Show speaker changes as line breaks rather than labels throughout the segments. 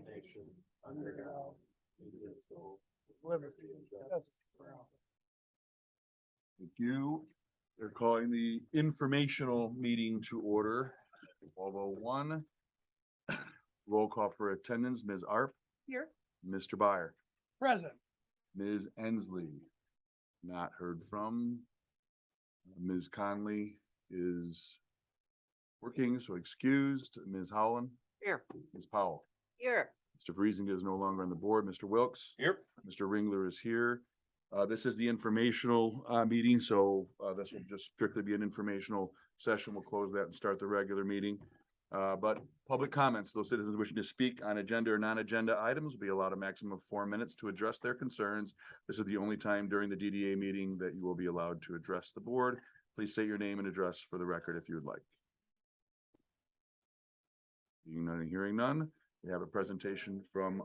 nation, under God, indivisible,
liberty and justice for all.
Thank you. They're calling the informational meeting to order. 12:01. Roll call for attendance, Ms. Arp,
Here.
Mr. Byer,
Present.
Ms. Ensley, not heard from. Ms. Conley is working, so excused. Ms. Howland,
Here.
Ms. Powell.
Here.
Mr. Friesinger is no longer on the board. Mr. Wilks.
Here.
Mr. Ringler is here. This is the informational meeting, so this will just strictly be an informational session. We'll close that and start the regular meeting. But public comments, those citizens wishing to speak on agenda or non-agenda items will be allowed a maximum of 4 minutes to address their concerns. This is the only time during the DDA meeting that you will be allowed to address the board. Please state your name and address for the record if you would like. Seeing none and hearing none, we have a presentation from.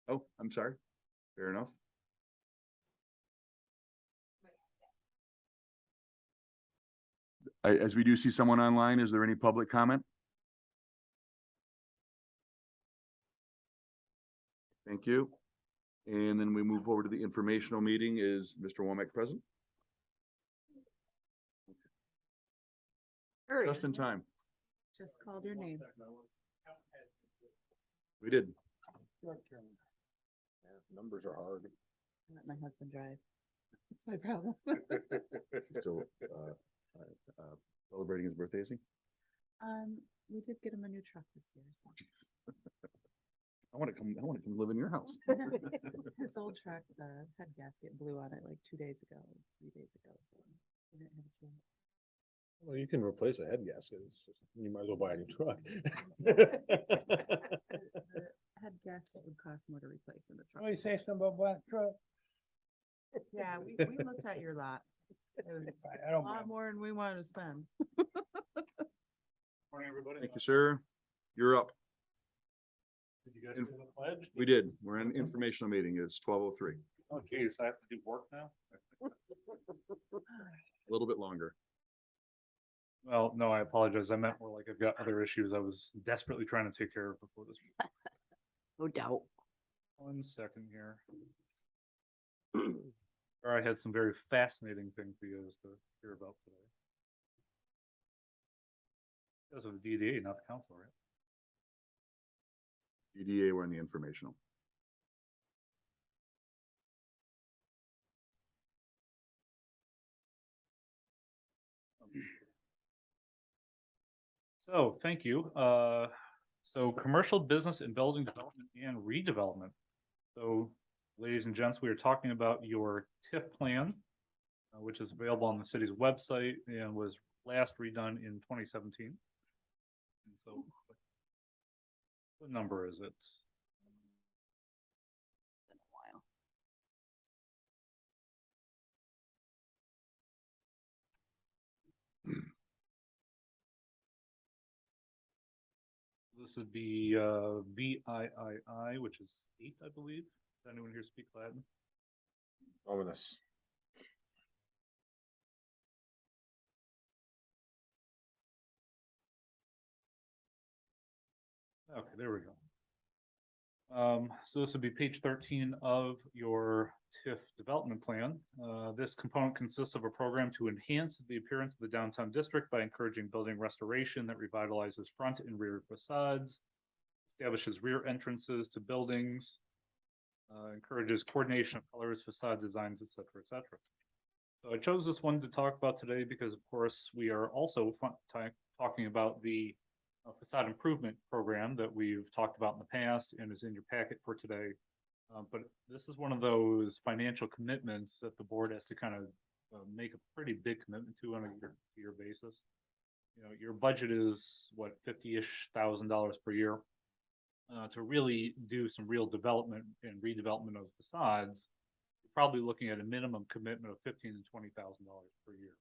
Oh, I'm sorry. Fair enough. As we do see someone online, is there any public comment? Thank you. And then we move forward to the informational meeting. Is Mr. Womack present?
Hurry.
Just in time.
Just called your name.
We did.
Numbers are hard.
I let my husband drive. That's my problem.
Still, celebrating his birthday, is he?
We did get him a new truck this year.
I want to come live in your house.
So. His old truck, the head gasket blew on it like 2 days ago, 3 days ago. So we didn't have a chance.
Well, you can replace a head gasket. It's just, you might as well buy a new truck.
The head gasket would cost more to replace than the truck.
What do you say something about black truck?
Yeah, we looked at your lot. It was
I
a
don't
lot
mind.
more than we wanted to spend.
Morning, everybody.
Thank you, sir. You're up.
Did you guys
Inf-
do the pledge?
We did. We're in informational meeting. It's 12:03.
Oh, geez, I have to do work now?
A little bit longer.
Well, no, I apologize. I meant more like I've got other issues I was desperately trying to take care of before this.
No doubt.
1 second here. Or I had some very fascinating things for you guys to hear about today. Because of the DDA, not the council, right?
DDA, we're in the informational.
So, thank you. So commercial business and building development and redevelopment. So, ladies and gents, we are talking about your TIF plan, which is available on the city's website and was last redone in 2017. And so, what number is it?
Been a while.
This would be VIII, which is 8, I believe. Does anyone here speak Latin?
Ominous.
Okay, there we go. So this would be page 13 of your TIF development plan. This component consists of a program to enhance the appearance of the downtown district by encouraging building restoration that revitalizes front and rear facades, establishes rear entrances to buildings, encourages coordination of colors, facade designs, et cetera, et cetera. So I chose this one to talk about today because, of course, we are also talking about the facade improvement program that we've talked about in the past and is in your packet for today. But this is one of those financial commitments that the board has to kind of make a pretty big commitment to on a year basis. You know, your budget is what, $50-ish thousand per year. To really do some real development and redevelopment of facades, you're probably looking at a minimum commitment of $15,000 to $20,000 per year.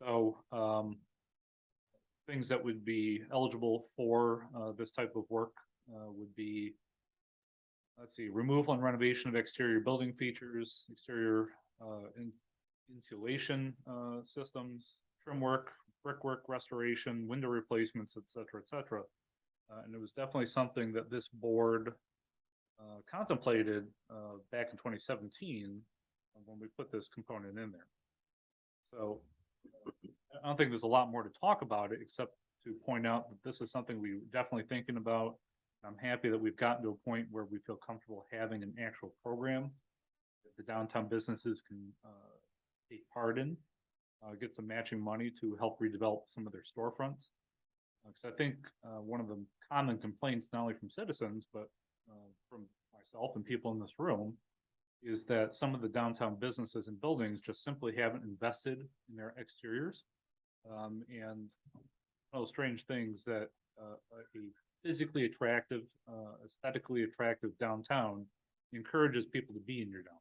So, things that would be eligible for this type of work would be, let's see, removal and renovation of exterior building features, exterior insulation systems, trim work, brickwork restoration, window replacements, et cetera, et cetera. And it was definitely something that this board contemplated back in 2017 when we put this component in there. So I don't think there's a lot more to talk about it, except to point out that this is something we definitely thinking about. I'm happy that we've gotten to a point where we feel comfortable having an actual program that the downtown businesses can take part in, get some matching money to help redevelop some of their storefronts. Because I think one of the common complaints, not only from citizens, but from myself and people in this room, is that some of the downtown businesses and buildings just simply haven't invested in their exteriors. And one of those strange things that a physically attractive, aesthetically attractive downtown encourages people to be in your downtown.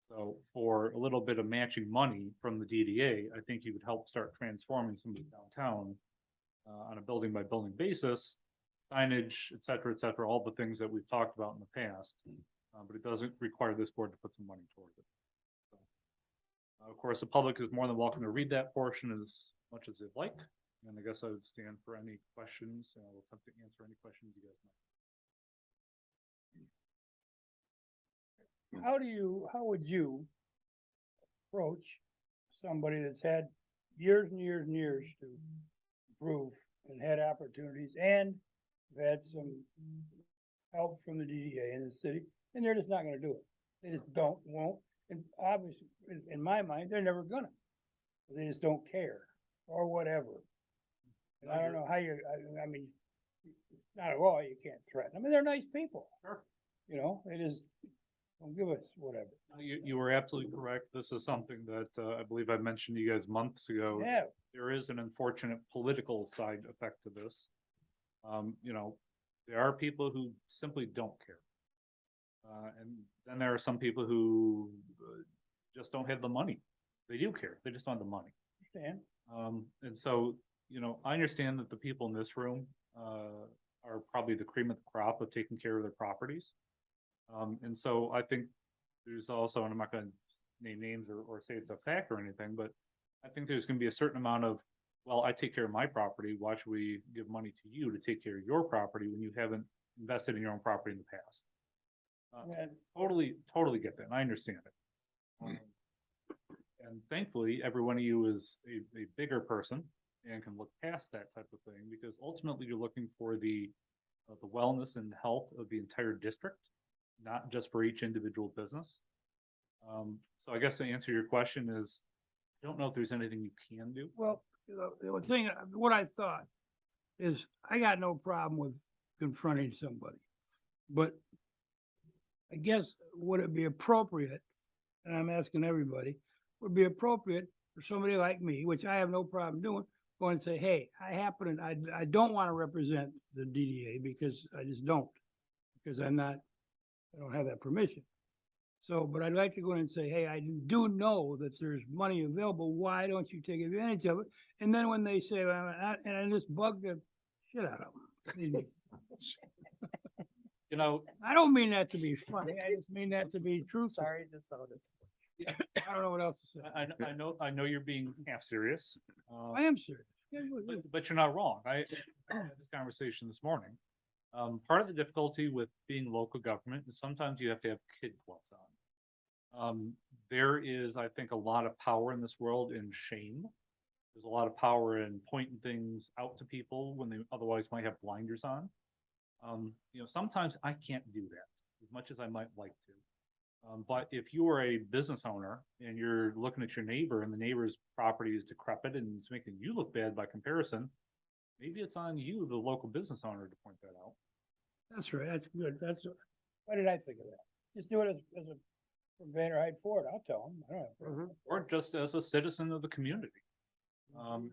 So for a little bit of matching money from the DDA, I think you would help start transforming some of the downtown on a building by building basis, signage, et cetera, all the things that we've talked about in the past. But it doesn't require this board to put some money towards it. So, of course, the public is more than welcome to read that portion as much as they'd like. And I guess I would stand for any questions, and I will attempt to answer any questions you guys might.
How would you approach somebody that's had years and years and years to improve and had opportunities and had some help from the DDA in the city, and they're just not gonna do it? They just won't, and obviously, in my mind, they're never gonna. They just don't care, or whatever. And I don't know how I mean, not at all, you can't threaten. I mean, they're nice people.
Sure.
You know, they just don't give us whatever.
You were absolutely correct. This is something that I believe I mentioned to you guys months ago.
Yeah,
There is an unfortunate political side effect to this. You know, there are people who simply don't care. And then there are some people who just don't have the money. They do care, they just don't have the money.
understand.
And so, you know, I understand that the people in this room are probably the cream of the crop of taking care of their properties. And so I think there's also, and I'm not gonna name names or say it's a fact or anything, but I think there's gonna be a certain amount of, well, I take care of my property, why should we give money to you to take care of your property when you haven't invested in your own property in the past?
And
Totally get that, and I understand it. And thankfully, every one of you is a bigger person and can look past that type of thing, because ultimately you're looking for the wellness and health of the entire district, not just for each individual business. So I guess to answer your question is, I don't know if there's anything you can do.
well, the thing, what I thought is, I got no problem with confronting somebody. But I guess would it be appropriate, and I'm asking everybody, would it be appropriate for somebody like me, which I have no problem doing, go and say, hey, I don't want to represent the DDA because I just don't. Because I don't have that permission. So, but I'd like to go in and say, hey, I do know that there's money available. Why don't you take advantage of it? And then when they say, well, and I just bug the shit out of them.
You know,
I don't mean that to be funny. I just mean that to be truthful.
Sorry, just sounded.
I don't know what else to say.
I know you're being half serious.
I am serious.
But you're not wrong. I had this conversation this morning. Part of the difficulty with being local government is sometimes you have to have kid gloves on. There is, I think, a lot of power in this world in shame. There's a lot of power in pointing things out to people when they otherwise might have blinders on. You know, sometimes I can't do that as much as I might like to. But if you are a business owner and you're looking at your neighbor and the neighbor's property is decrepit and it's making you look bad by comparison, maybe it's on you, the local business owner, to point that out.
That's right. That's good. Why did I think of that? Just do it as a, from Banner Height Ford. I'll tell them. I don't have a problem.
Or just as a citizen of the community.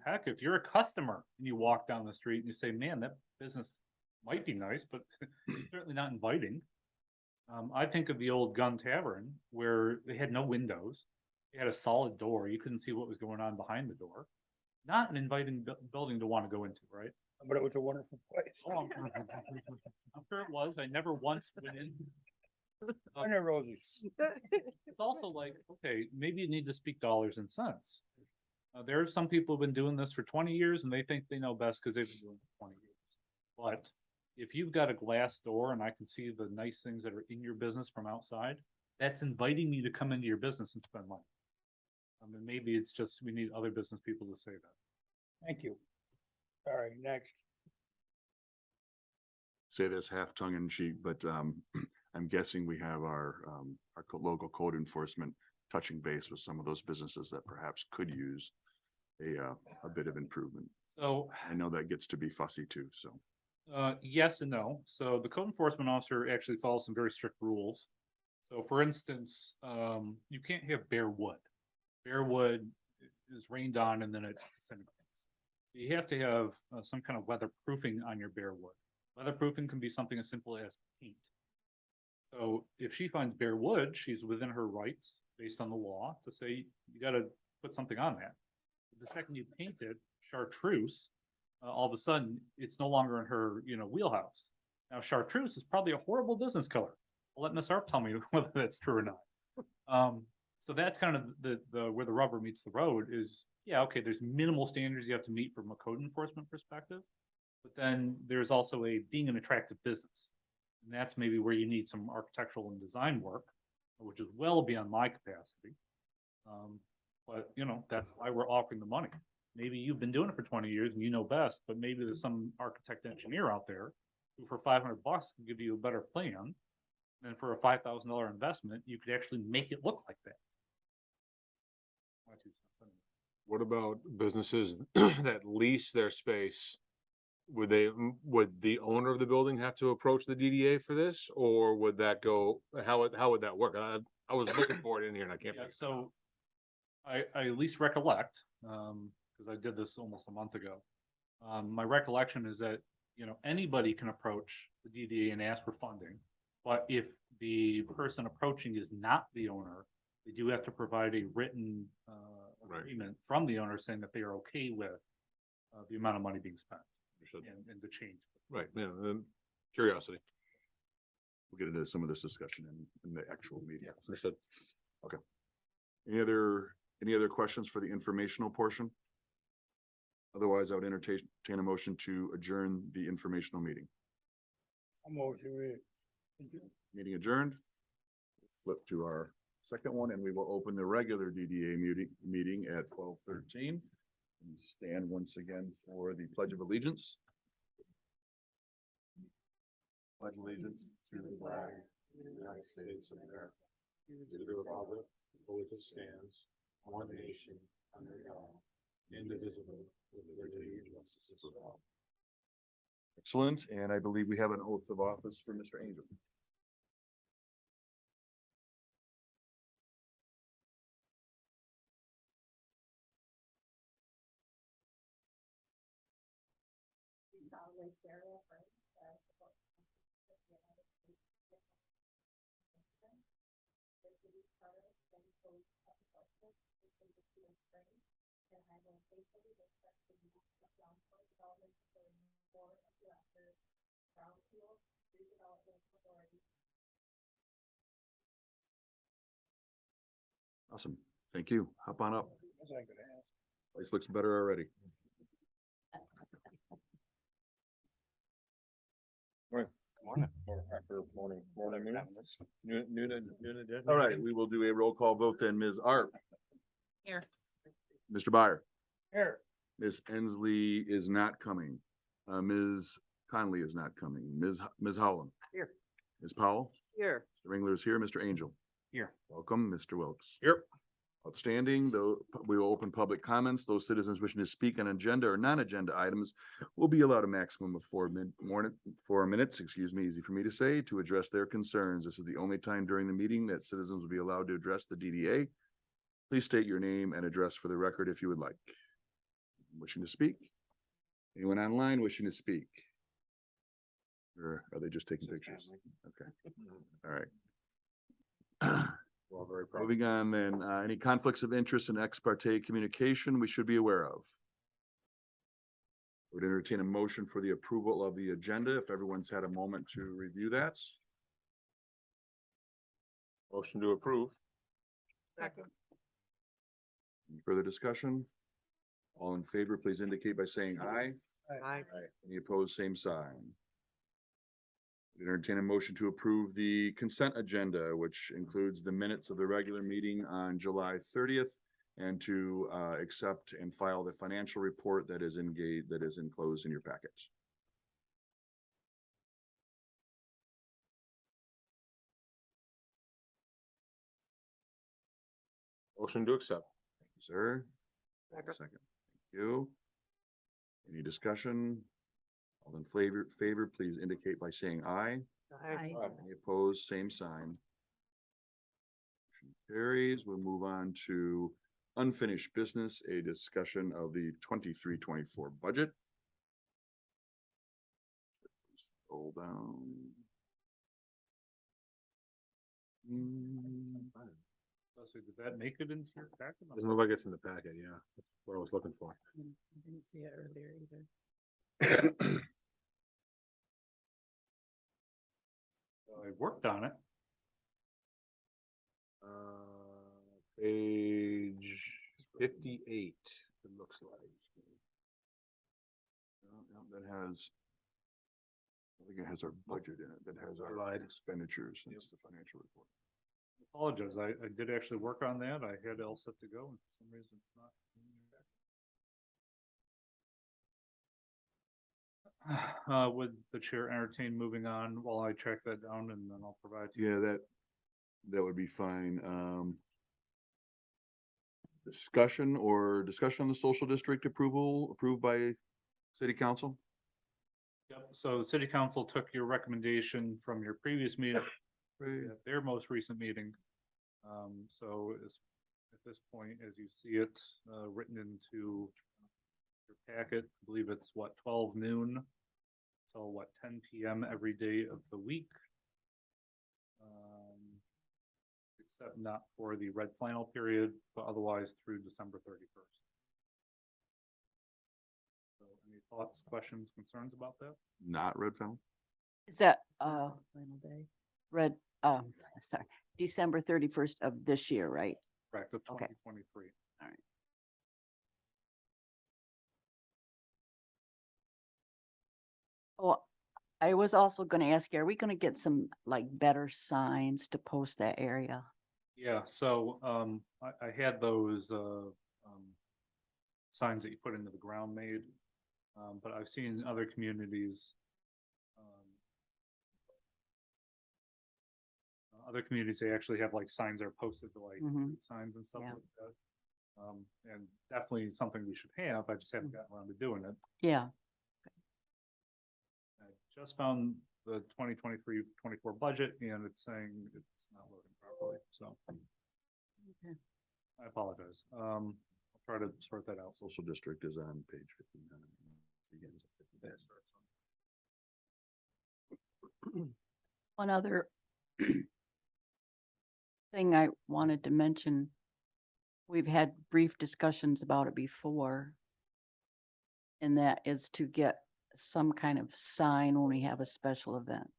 Heck, if you're a customer and you walk down the street and you say, man, that business might be nice, but certainly not inviting. I think of the old Gun Tavern where they had no windows. They had a solid door. You couldn't see what was going on behind the door. Not an inviting building to want to go into, right?
But it was a wonderful place.
I'm sure it was. I never once went in.
I know Rosie.
It's also like, okay, maybe you need to speak dollars and cents. There are some people who've been doing this for 20 years and they think they know best because they've been doing it for 20 years. But if you've got a glass door and I can see the nice things that are in your business from outside, that's inviting me to come into your business and spend money. I mean, maybe it's just, we need other business people to say that.
Thank you. Sorry, next.
Say this half tongue in cheek, but I'm guessing we have our local code enforcement touching base with some of those businesses that perhaps could use a bit of improvement.
So
I know that gets to be fussy too, so.
yes and no. So the code enforcement officer actually follows some very strict rules. So for instance, you can't have bare wood. Bare wood is rained on and then it disintegrates. You have to have some kind of weatherproofing on your bare wood. Weatherproofing can be something as simple as paint. So if she finds bare wood, she's within her rights based on the law to say, you gotta put something on that. The second you paint it chartreuse, all of a sudden, it's no longer in her, wheelhouse. Now chartreuse is probably a horrible business color. I'll let Ms. Arp tell me whether that's true or not. So that's kind of the where the rubber meets the road is, yeah, okay, there's minimal standards you have to meet from a code enforcement perspective. But then there's also being an attractive business. And that's maybe where you need some architectural and design work, which is well beyond my capacity. But that's why we're offering the money. Maybe you've been doing it for 20 years and you know best, but maybe there's some architect engineer out there who for $500 can give you a better plan. And for a $5,000 investment, you could actually make it look like that. My 2 cents anyway.
What about businesses that lease their space? Would the owner of the building have to approach the DDA for this, or would that go, how would that work? I was looking for it in here and I can't.
Yeah,
figure it out.
so I at least recollect, because I did this almost a month ago. My recollection is that, anybody can approach the DDA and ask for funding. But if the person approaching is not the owner, they do have to provide a written
Right.
agreement from the owner saying that they are okay with the amount of money being spent
Understood.
and the change.
Right, yeah, curiosity.
We'll get into some of this discussion in the actual meeting.
Understood.
Any other questions for the informational portion? Otherwise, I would entertain a motion to adjourn the informational meeting. Meeting adjourned. Flip to our second one, and we will open the regular DDA meeting at 12:13. And stand once again for the Pledge of Allegiance. Pledge allegiance to the flag of the United States of America, to the republic for which it stands, one nation, under God, indivisible, with liberty and justice for all. Excellent, and I believe we have an oath of office for Mr. Angel.
Solemnly swear or affirm that I will support the Constitution of the United States of America, the city charter and codes of enforcement, the state of Peter Springs, and I will faithfully respect the National Downtown Development Authority Board of Directors, Brownfield Redevelopment Authority.
Awesome, thank you. Hop on up. Place looks better already. All right, we will do a roll call vote then. Ms. Arp.
Here.
Mr. Byer.
Here.
Ms. Ensley is not coming. Ms. Conley is not coming. Ms. Howland.
Here.
Ms. Powell.
Here.
Mr. Ringler is here. Mr. Angel.
Here.
Welcome, Mr. Wilks.
Here.
Outstanding. Though we will open public comments. Those citizens wishing to speak on agenda or non-agenda items will be allowed a maximum of 4 minutes, easy for me to say, to address their concerns. This is the only time during the meeting that citizens will be allowed to address the DDA. Please state your name and address for the record if you would like. Wishing to speak? Anyone online wishing to speak? Or are they just taking pictures? Okay. All right.
Well, very proud.
Moving on then, any conflicts of interest in ex parte communication we should be aware of? Would entertain a motion for the approval of the agenda if everyone's had a moment to review that.
Motion to approve.
Second.
Any further discussion? All in favor, please indicate by saying aye.
Aye.
Any opposed, same sign. Entertain a motion to approve the consent agenda, which includes the minutes of the regular meeting on July 30th and to accept and file the financial report that is enclosed in your packets.
Motion to accept.
Sir? Second. Thank you. Any discussion? All in favor, please indicate by saying aye.
Aye.
Any opposed, same sign. Motion carries. We'll move on to unfinished business, a discussion of the 23-24 budget. Scroll down.
So did that make it into your packet? I'm
Doesn't look like it's in the packet, yeah. That's what I was looking for.
I didn't see it earlier either.
sorry. I worked on it.
Page 58, it looks like.
That has, I think it has our budget in it, that has our
Lied.
expenditures, and it's the financial report.
Apologize. I did actually work on that. I had it all set to go and for some reason it's not. Would the chair entertain moving on while I track that down and then I'll provide to you?
Yeah, that would be fine. Discussion on the social district approved by city council?
Yep, so the city council took your recommendation from your previous meeting, at their most recent meeting. So at this point, as you see it, written into your packet, I believe it's what, 12 noon till what, 10 PM every day of the week. Except not for the red flannel period, but otherwise through December 31st. So any thoughts, questions, concerns about that?
Not red found?
Is that,
Final day.
red, sorry, December 31st of this year, right?
Correct, of
Okay.
2023.
Oh, I was also gonna ask you, are we gonna get some like better signs to post that area?
Yeah, so, I had those, signs that you put into the ground made. But I've seen other communities. Other communities, they actually have like signs that are posted to like
Mhm.
signs and stuff
Yeah.
like that. And definitely something we should have. I just haven't gotten around to doing it.
Yeah,
I just found the 2023-24 budget and it's saying it's not loading properly, so.
Okay.
I apologize. I'll try to sort that out.
Social district is on page 59. Begins at 59.
one other thing I wanted to mention, we've had brief discussions about it before. And that is to get some kind of sign when we have a special event.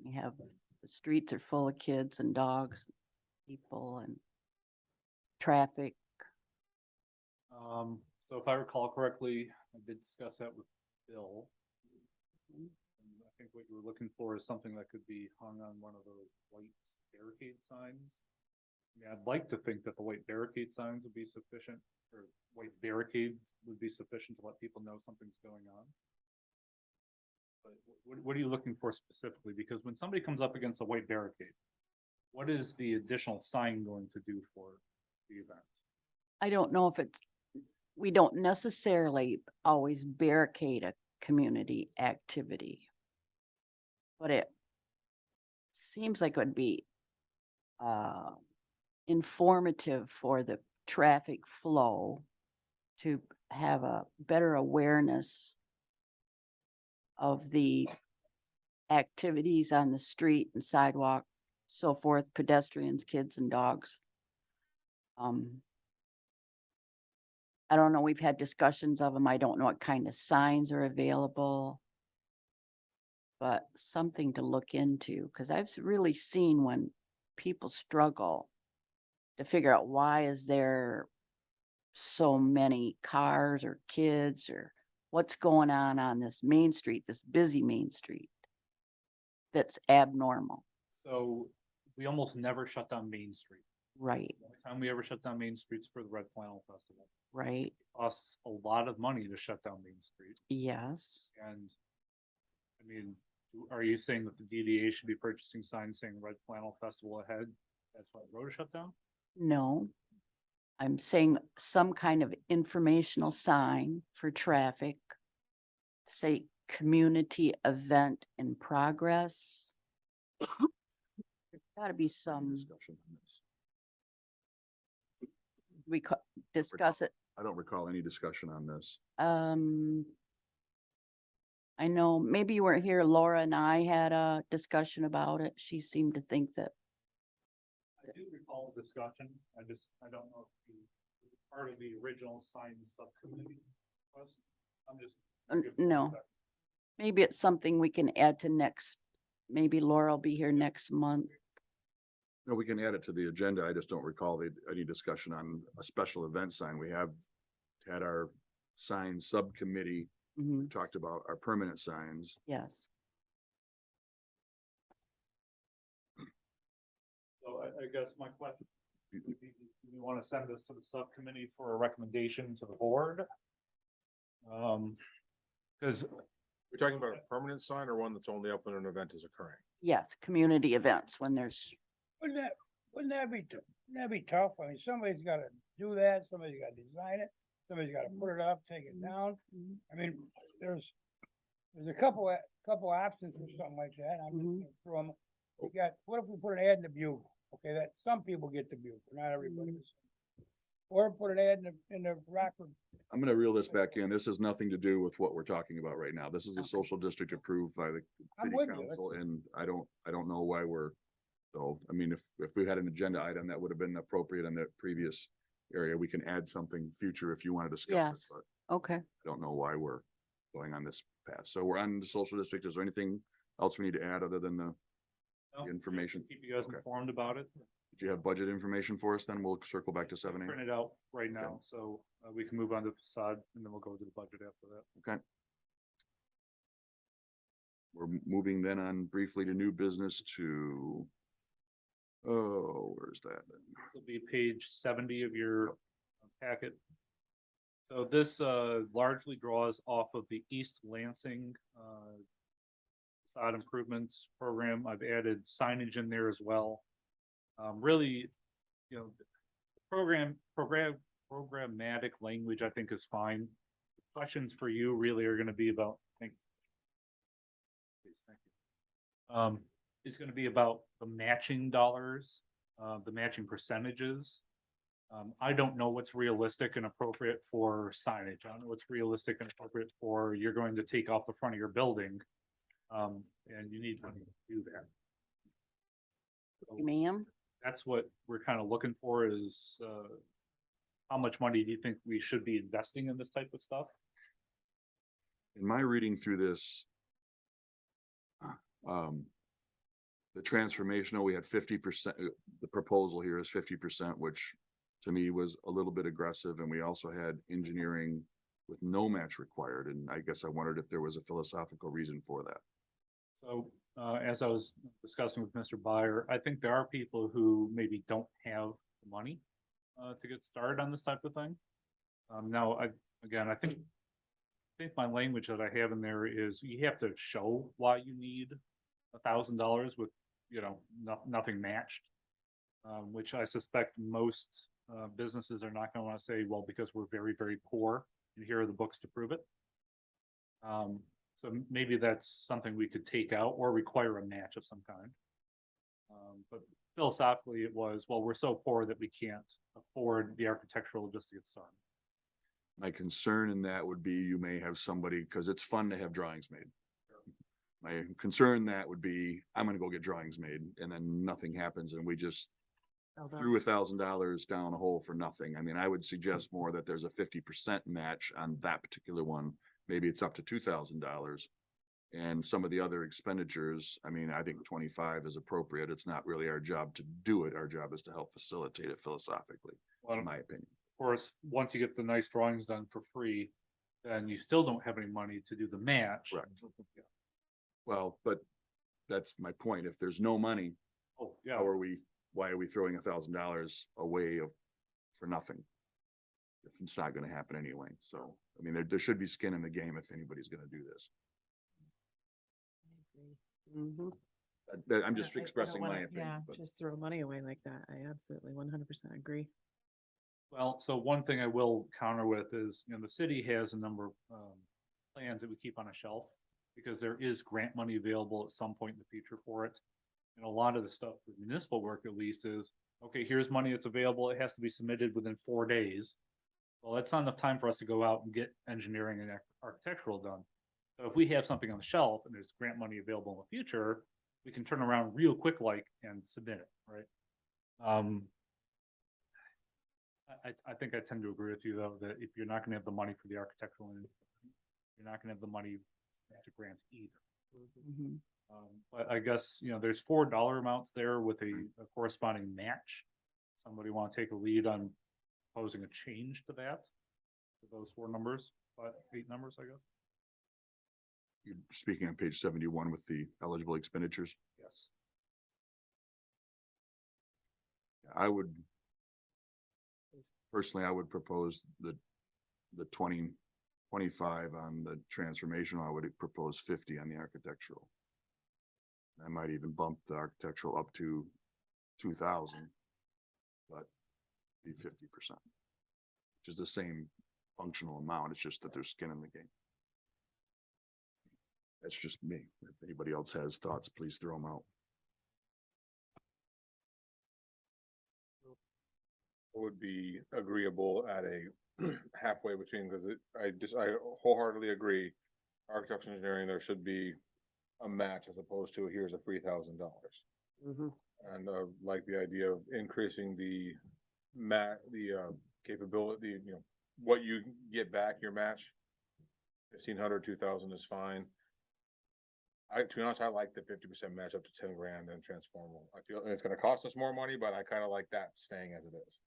We have, the streets are full of kids and dogs, people and traffic.
So if I recall correctly, I did discuss that with Bill. And I think what you were looking for is something that could be hung on one of those white barricade signs. I mean, I'd like to think that the white barricade signs would be sufficient, or white barricades would be sufficient to let people know something's going on. But what are you looking for specifically? Because when somebody comes up against a white barricade, what is the additional sign going to do for the event?
I don't know if it's, we don't necessarily always barricade a community activity. But it seems like it would be informative for the traffic flow to have a better awareness of the activities on the street and sidewalk, so forth, pedestrians, kids and dogs. I don't know, we've had discussions of them. I don't know what kind of signs are available. But something to look into, because I've really seen when people struggle to figure out why is there so many cars or kids or what's going on this main street, this busy main street that's abnormal,
So we almost never shut down Main Street.
right,
The only time we ever shut down Main Street's for the Red Flannel Festival.
right?
Costs a lot of money to shut down Main Street.
Yes,
And I mean, are you saying that the DDA should be purchasing signs saying Red Flannel Festival ahead? That's why the road is shut down?
no. I'm saying some kind of informational sign for traffic. Say, community event in progress. There's gotta be some,
Discussion on this.
we discuss it.
I don't recall any discussion on this.
I know, maybe you weren't here, Laura and I had a discussion about it. She seemed to think that,
I do recall a discussion. I don't know if the part of the original sign subcommittee was. I'm just.
no. Maybe it's something we can add to next, maybe Laura will be here next month.
No, we can add it to the agenda. I just don't recall any discussion on a special event sign. We have had our sign subcommittee,
Mhm,
talked about our permanent signs.
yes.
So I guess my question, do we want to send this to the subcommittee for a recommendation to the board? Because
We're talking about a permanent sign or one that's only up when an event is occurring?
Yes, community events when there's,
Wouldn't that be, wouldn't that be tough? I mean, somebody's gotta do that, somebody's gotta design it, somebody's gotta put it up, take it down. I mean, there's a couple options for something like that. I'm just gonna throw 'em. We got, what if we put an ad in the Bugle? Okay, that, some people get the Bugle, not everybody. Or put an ad in the Rockford.
I'm gonna reel this back in. This has nothing to do with what we're talking about right now. This is a
Okay.
social district approved by the
I'm
city
with you.
council, and I don't know why we're, so, I mean, if we had an agenda item that would have been appropriate in the previous area, we can add something future if you want to discuss
Yes.
it, but
okay.
I don't know why we're going on this path. So we're on the social district. Is there anything else we need to add other than the,
no, just to
information.
Keep you guys
Okay.
informed about it.
do you have budget information for us? Then we'll circle back to 7A.
Print it out right now, so we can move on to facade and then we'll go to the budget after that.
Okay. We're moving then on briefly to new business to, oh, where's that?
This will be page 70 of your packet. So this largely draws off of the East Lansing facade improvements program. I've added signage in there as well. Really, you know, programmatic language, I think, is fine. Questions for you really are gonna be about, thank you. Is gonna be about the matching dollars, the matching percentages. I don't know what's realistic and appropriate for signage. I don't know what's realistic and appropriate for you're going to take off the front of your building. And you need money to do that. So
Ma'am,
that's what we're kind of looking for is, how much money do you think we should be investing in this type of stuff?
In my reading through this, the transformational, we had 50%, the proposal here is 50%, which to me was a little bit aggressive. And we also had engineering with no match required. And I guess I wondered if there was a philosophical reason for that.
So, as I was discussing with Mr. Byer, I think there are people who maybe don't have the money to get started on this type of thing. Now, I think my language that I have in there is you have to show why you need $1,000 with, you know, nothing matched. Which I suspect most businesses are not gonna wanna say, well, because we're very, very poor, and here are the books to prove it. So maybe that's something we could take out or require a match of some kind. But philosophically, it was, well, we're so poor that we can't afford the architectural just to get started.
My concern in that would be you may have somebody, because it's fun to have drawings made. My concern that would be, I'm gonna go get drawings made and then nothing happens and we just threw $1,000 down a hole for nothing. I mean, I would suggest more that there's a 50% match on that particular one. Maybe it's up to $2,000. And some of the other expenditures, I mean, I think 25 is appropriate. It's not really our job to do it. Our job is to help facilitate it philosophically,
Well,
in my opinion.
of course, once you get the nice drawings done for free, then you still don't have any money to do the match.
Correct. Well, but that's my point. If there's no money,
Oh, yeah.
why are we throwing $1,000 away for nothing? If it's not gonna happen anyway. So, I mean, there should be skin in the game if anybody's gonna do this.
Mhm.
I'm just
Yeah, I don't
expressing my
wanna-
opinion.
Yeah,
but-
just throw money away like that. I absolutely 100% agree.
Well, so one thing I will counter with is, the city has a number of, plans that we keep on a shelf. Because there is grant money available at some point in the future for it. And a lot of the stuff with municipal work at least is, okay, here's money that's available. It has to be submitted within 4 days. Well, that's not enough time for us to go out and get engineering and architectural done. So if we have something on the shelf and there's grant money available in the future, we can turn around real quick like and submit it, right? I think I tend to agree with you though, that if you're not gonna have the money for the architectural, you're not gonna have the money to grant either.
Mhm.
But I guess, there's $4 amounts there with a corresponding match. Somebody want to take a lead on proposing a change to that? To those 4 numbers, 8 numbers, I guess?
You're speaking on page 71 with the eligible expenditures.
Yes.
I would personally, I would propose the 25 on the transformational. I would propose 50 on the architectural. I might even bump the architectural up to 2,000, but be 50%, which is the same functional amount. It's just that there's skin in the game. That's just me. If anybody else has thoughts, please throw them out.
Would be agreeable at a halfway between, because I wholeheartedly agree. Architecture and engineering, there should be a match as opposed to here's a $3,000.
Mhm.
And like the idea of increasing the capability, what you get back, your match. 1,500, 2,000 is fine. To be honest, I like the 50% match up to 10 grand and transformable. I feel it's gonna cost us more money, but I kind of like that staying as it is.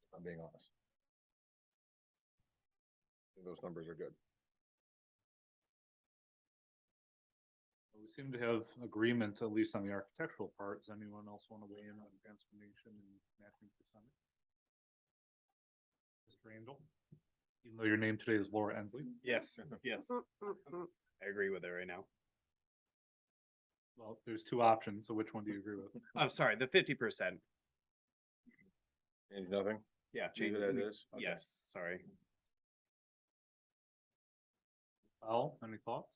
If I'm being honest. Those numbers are good.
We seem to have agreement, at least on the architectural part. Does anyone else want to weigh in on transformation and matching percentage? Mr. Angel, even though your name today is Laura Ensley.
Yes, yes, I agree with it right now.
Well, there's 2 options, so which one do you agree with?
I'm sorry, the 50%.
Change nothing?
Yeah,
Leave
change
it as is? Okay.
Yes, sorry.
Al, any thoughts?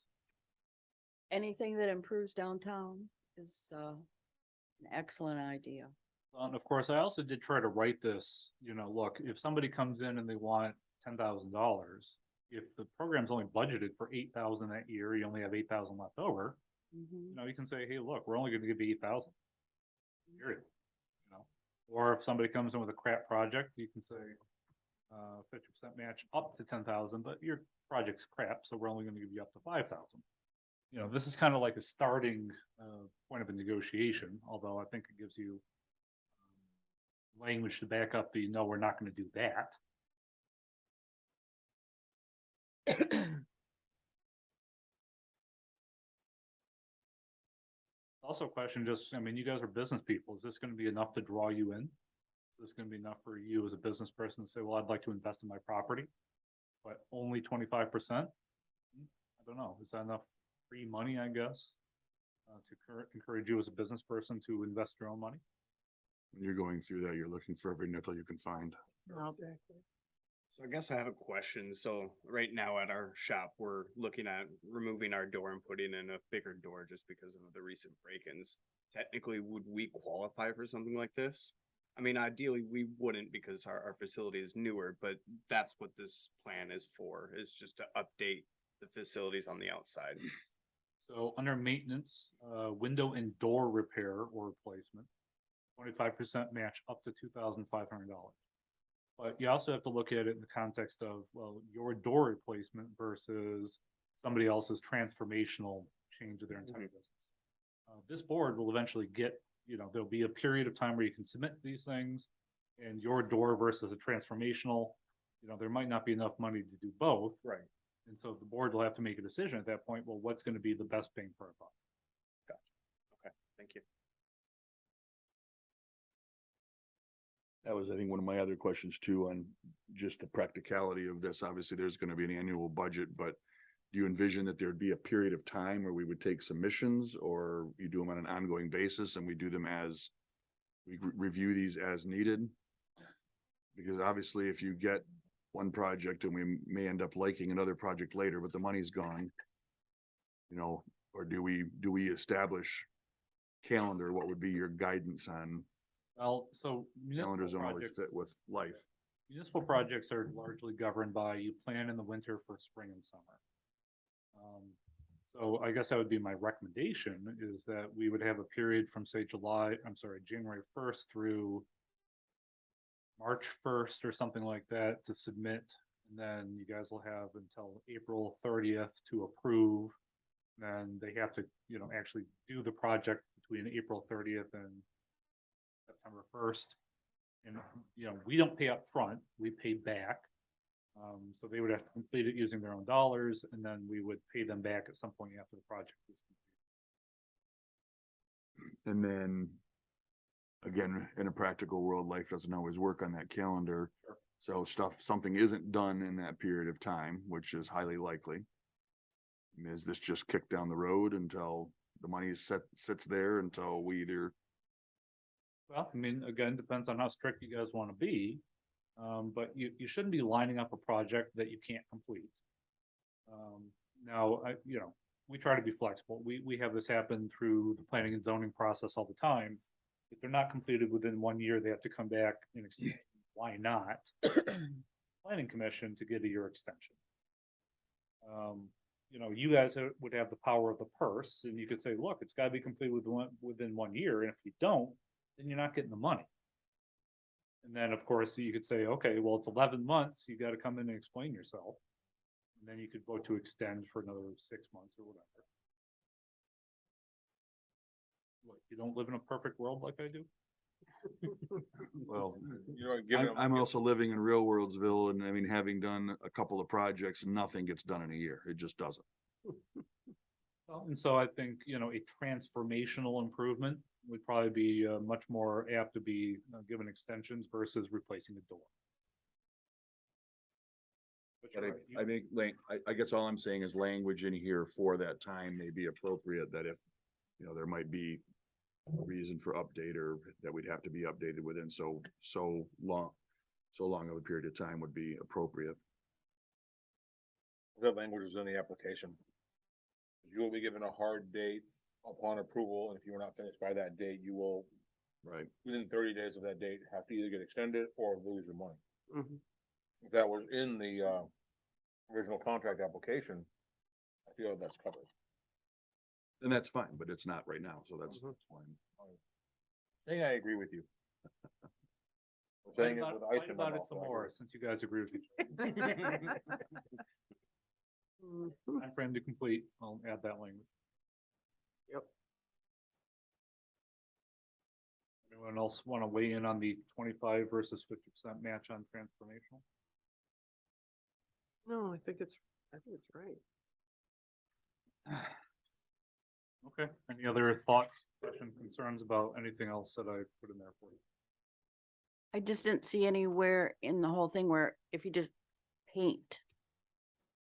Anything that improves downtown is an excellent idea.
And of course, I also did try to write this, look, if somebody comes in and they want $10,000, if the program's only budgeted for 8,000 that year, you only have 8,000 left over,
Mhm.
you can say, hey, look, we're only gonna give you 8,000. Period. Or if somebody comes in with a crap project, you can say, 50% match up to 10,000, but your project's crap, so we're only gonna give you up to 5,000. This is kind of like a starting, point of a negotiation, although I think it gives you language to back up the, no, we're not gonna do that. Also a question, you guys are business people. Is this gonna be enough to draw you in? Is this gonna be enough for you as a business person to say, well, I'd like to invest in my property, but only 25%? I don't know. Is that enough free money, I guess? To encourage you as a business person to invest your own money?
When you're going through that, you're looking for every nickel you can find.
So I guess I have a question. So right now at our shop, we're looking at removing our door and putting in a bigger door just because of the recent break-ins. Technically, would we qualify for something like this? I mean, ideally, we wouldn't because our facility is newer, but that's what this plan is for, is just to update the facilities on the outside.
So under maintenance, window and door repair or replacement, 25% match up to $2,500. But you also have to look at it in the context of, well, your door replacement versus somebody else's transformational change of their entire business. This board will eventually get, there'll be a period of time where you can submit these things, and your door versus a transformational, there might not be enough money to do both.
Right.
And so the board will have to make a decision at that point, well, what's gonna be the best bang for our buck?
Thank you.
That was, I think, one of my other questions too, on just the practicality of this. Obviously, there's gonna be an annual budget, but do you envision that there'd be a period of time where we would take submissions, or you do them on an ongoing basis and we do them as we review these as needed? Because obviously, if you get one project and we may end up liking another project later, but the money's gone, you know, or do we establish calendar? What would be your guidance on
Well, so
calendars
municipal
don't always
projects,
fit with life?
municipal projects are largely governed by, you plan in the winter for spring and summer. So I guess that would be my recommendation, is that we would have a period from, say, January first through March first or something like that to submit. And then you guys will have until April 30th to approve. Then they have to, you know, actually do the project between April 30th and September 1st. And, you know, we don't pay up front; we pay back. So they would have to complete it using their own dollars, and then we would pay them back at some point after the project is complete.
And then, again, in a practical world, life doesn't always work on that calendar. So something isn't done in that period of time, which is highly likely. Is this just kicked down the road until the money sits there until we either?
Well, I mean, again, depends on how strict you guys want to be. But you shouldn't be lining up a project that you can't complete. Now, we try to be flexible. We have this happen through the planning and zoning process all the time. If they're not completed within 1 year, they have to come back and explain why not. Planning commission to get a year extension. You guys would have the power of the purse, and you could say, look, it's gotta be completed within 1 year, and if you don't, then you're not getting the money. And then, of course, you could say, okay, well, it's 11 months, you gotta come in and explain yourself. And then you could vote to extend for another 6 months or whatever. What, you don't live in a perfect world like I do?
Well,
You know, given,
I'm also living in real worldsville, and I mean, having done a couple of projects, nothing gets done in a year. It just doesn't.
Well, and so I think, a transformational improvement would probably be much more apt to be given extensions versus replacing a door. But
But
you're right,
I think, I guess all I'm saying is language in here for that time may be appropriate, that if, there might be a reason for update, or that we'd have to be updated within so long of a period of time would be appropriate.
the language is in the application. You will be given a hard date upon approval, and if you are not finished by that date, you will,
Right.
within 30 days of that date, have to either get extended or lose your money.
Mhm.
If that was in the, original contract application, I feel that's covered.
And that's fine, but it's not right now, so that's
Mhm.
fine.
I think I agree with you. I'm
Fight
saying it
about,
with ice
fight
in my
about it
mouth,
some
but I
more,
agree.
since you guys agree with each
Mhm.
other. Time frame to complete, I'll add that language.
Yep.
Anyone else want to weigh in on the 25 versus 50% match on transformational?
No, I think it's right.
Okay, any other thoughts, questions, concerns about anything else that I put in there for you?
I just didn't see anywhere in the whole thing where if you just paint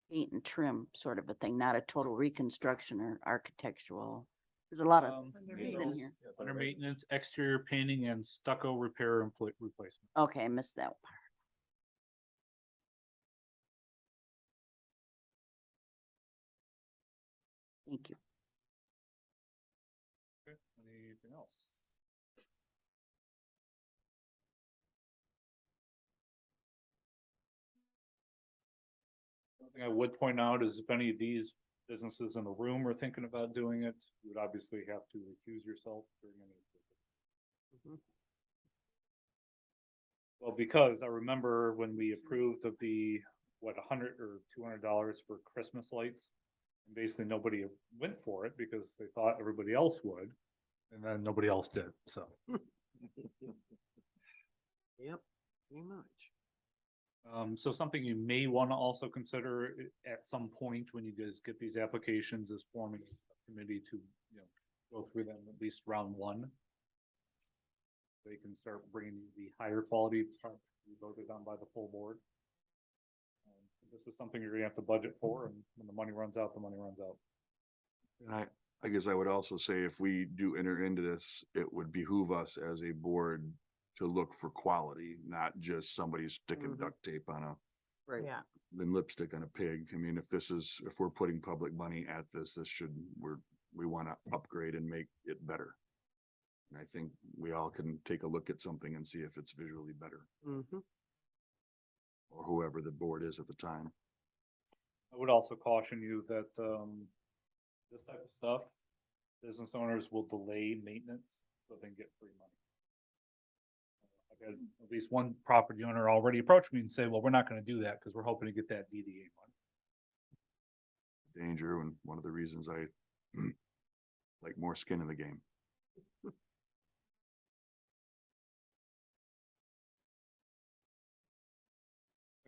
and trim sort of a thing, not a total reconstruction or architectural. There's a lot of paint in here.
Under maintenance, exterior painting and stucco repair and replacement.
Okay, I missed that part. Thank you.
Okay, anything else? One thing I would point out is if any of these businesses in the room are thinking about doing it, you would obviously have to recuse yourself during any.
Mhm.
Well, because I remember when we approved of the, $100 or $200 for Christmas lights. And basically nobody went for it because they thought everybody else would, and then nobody else did, so.
Yep, pretty much.
So something you may want to also consider at some point when you guys get these applications is forming a committee to, you know, go through them at least round one. They can start bringing the higher quality projects to be voted on by the full board. This is something you're gonna have to budget for, and when the money runs out, the money runs out.
And I guess I would also say if we do enter into this, it would behoove us as a board to look for quality, not just somebody sticking
Mhm.
duct tape on a,
Right. Yeah.
then lipstick on a pig. I mean, if we're putting public money at this we want to upgrade and make it better. And I think we all can take a look at something and see if it's visually better,
Mm-hmm.
or whoever the board is at the time.
I would also caution you that, this type of stuff, business owners will delay maintenance so they can get free money. I've had at least one property owner already approach me and say, well, we're not gonna do that because we're hoping to get that DDA money.
Danger, and one of the reasons I like more skin in the game.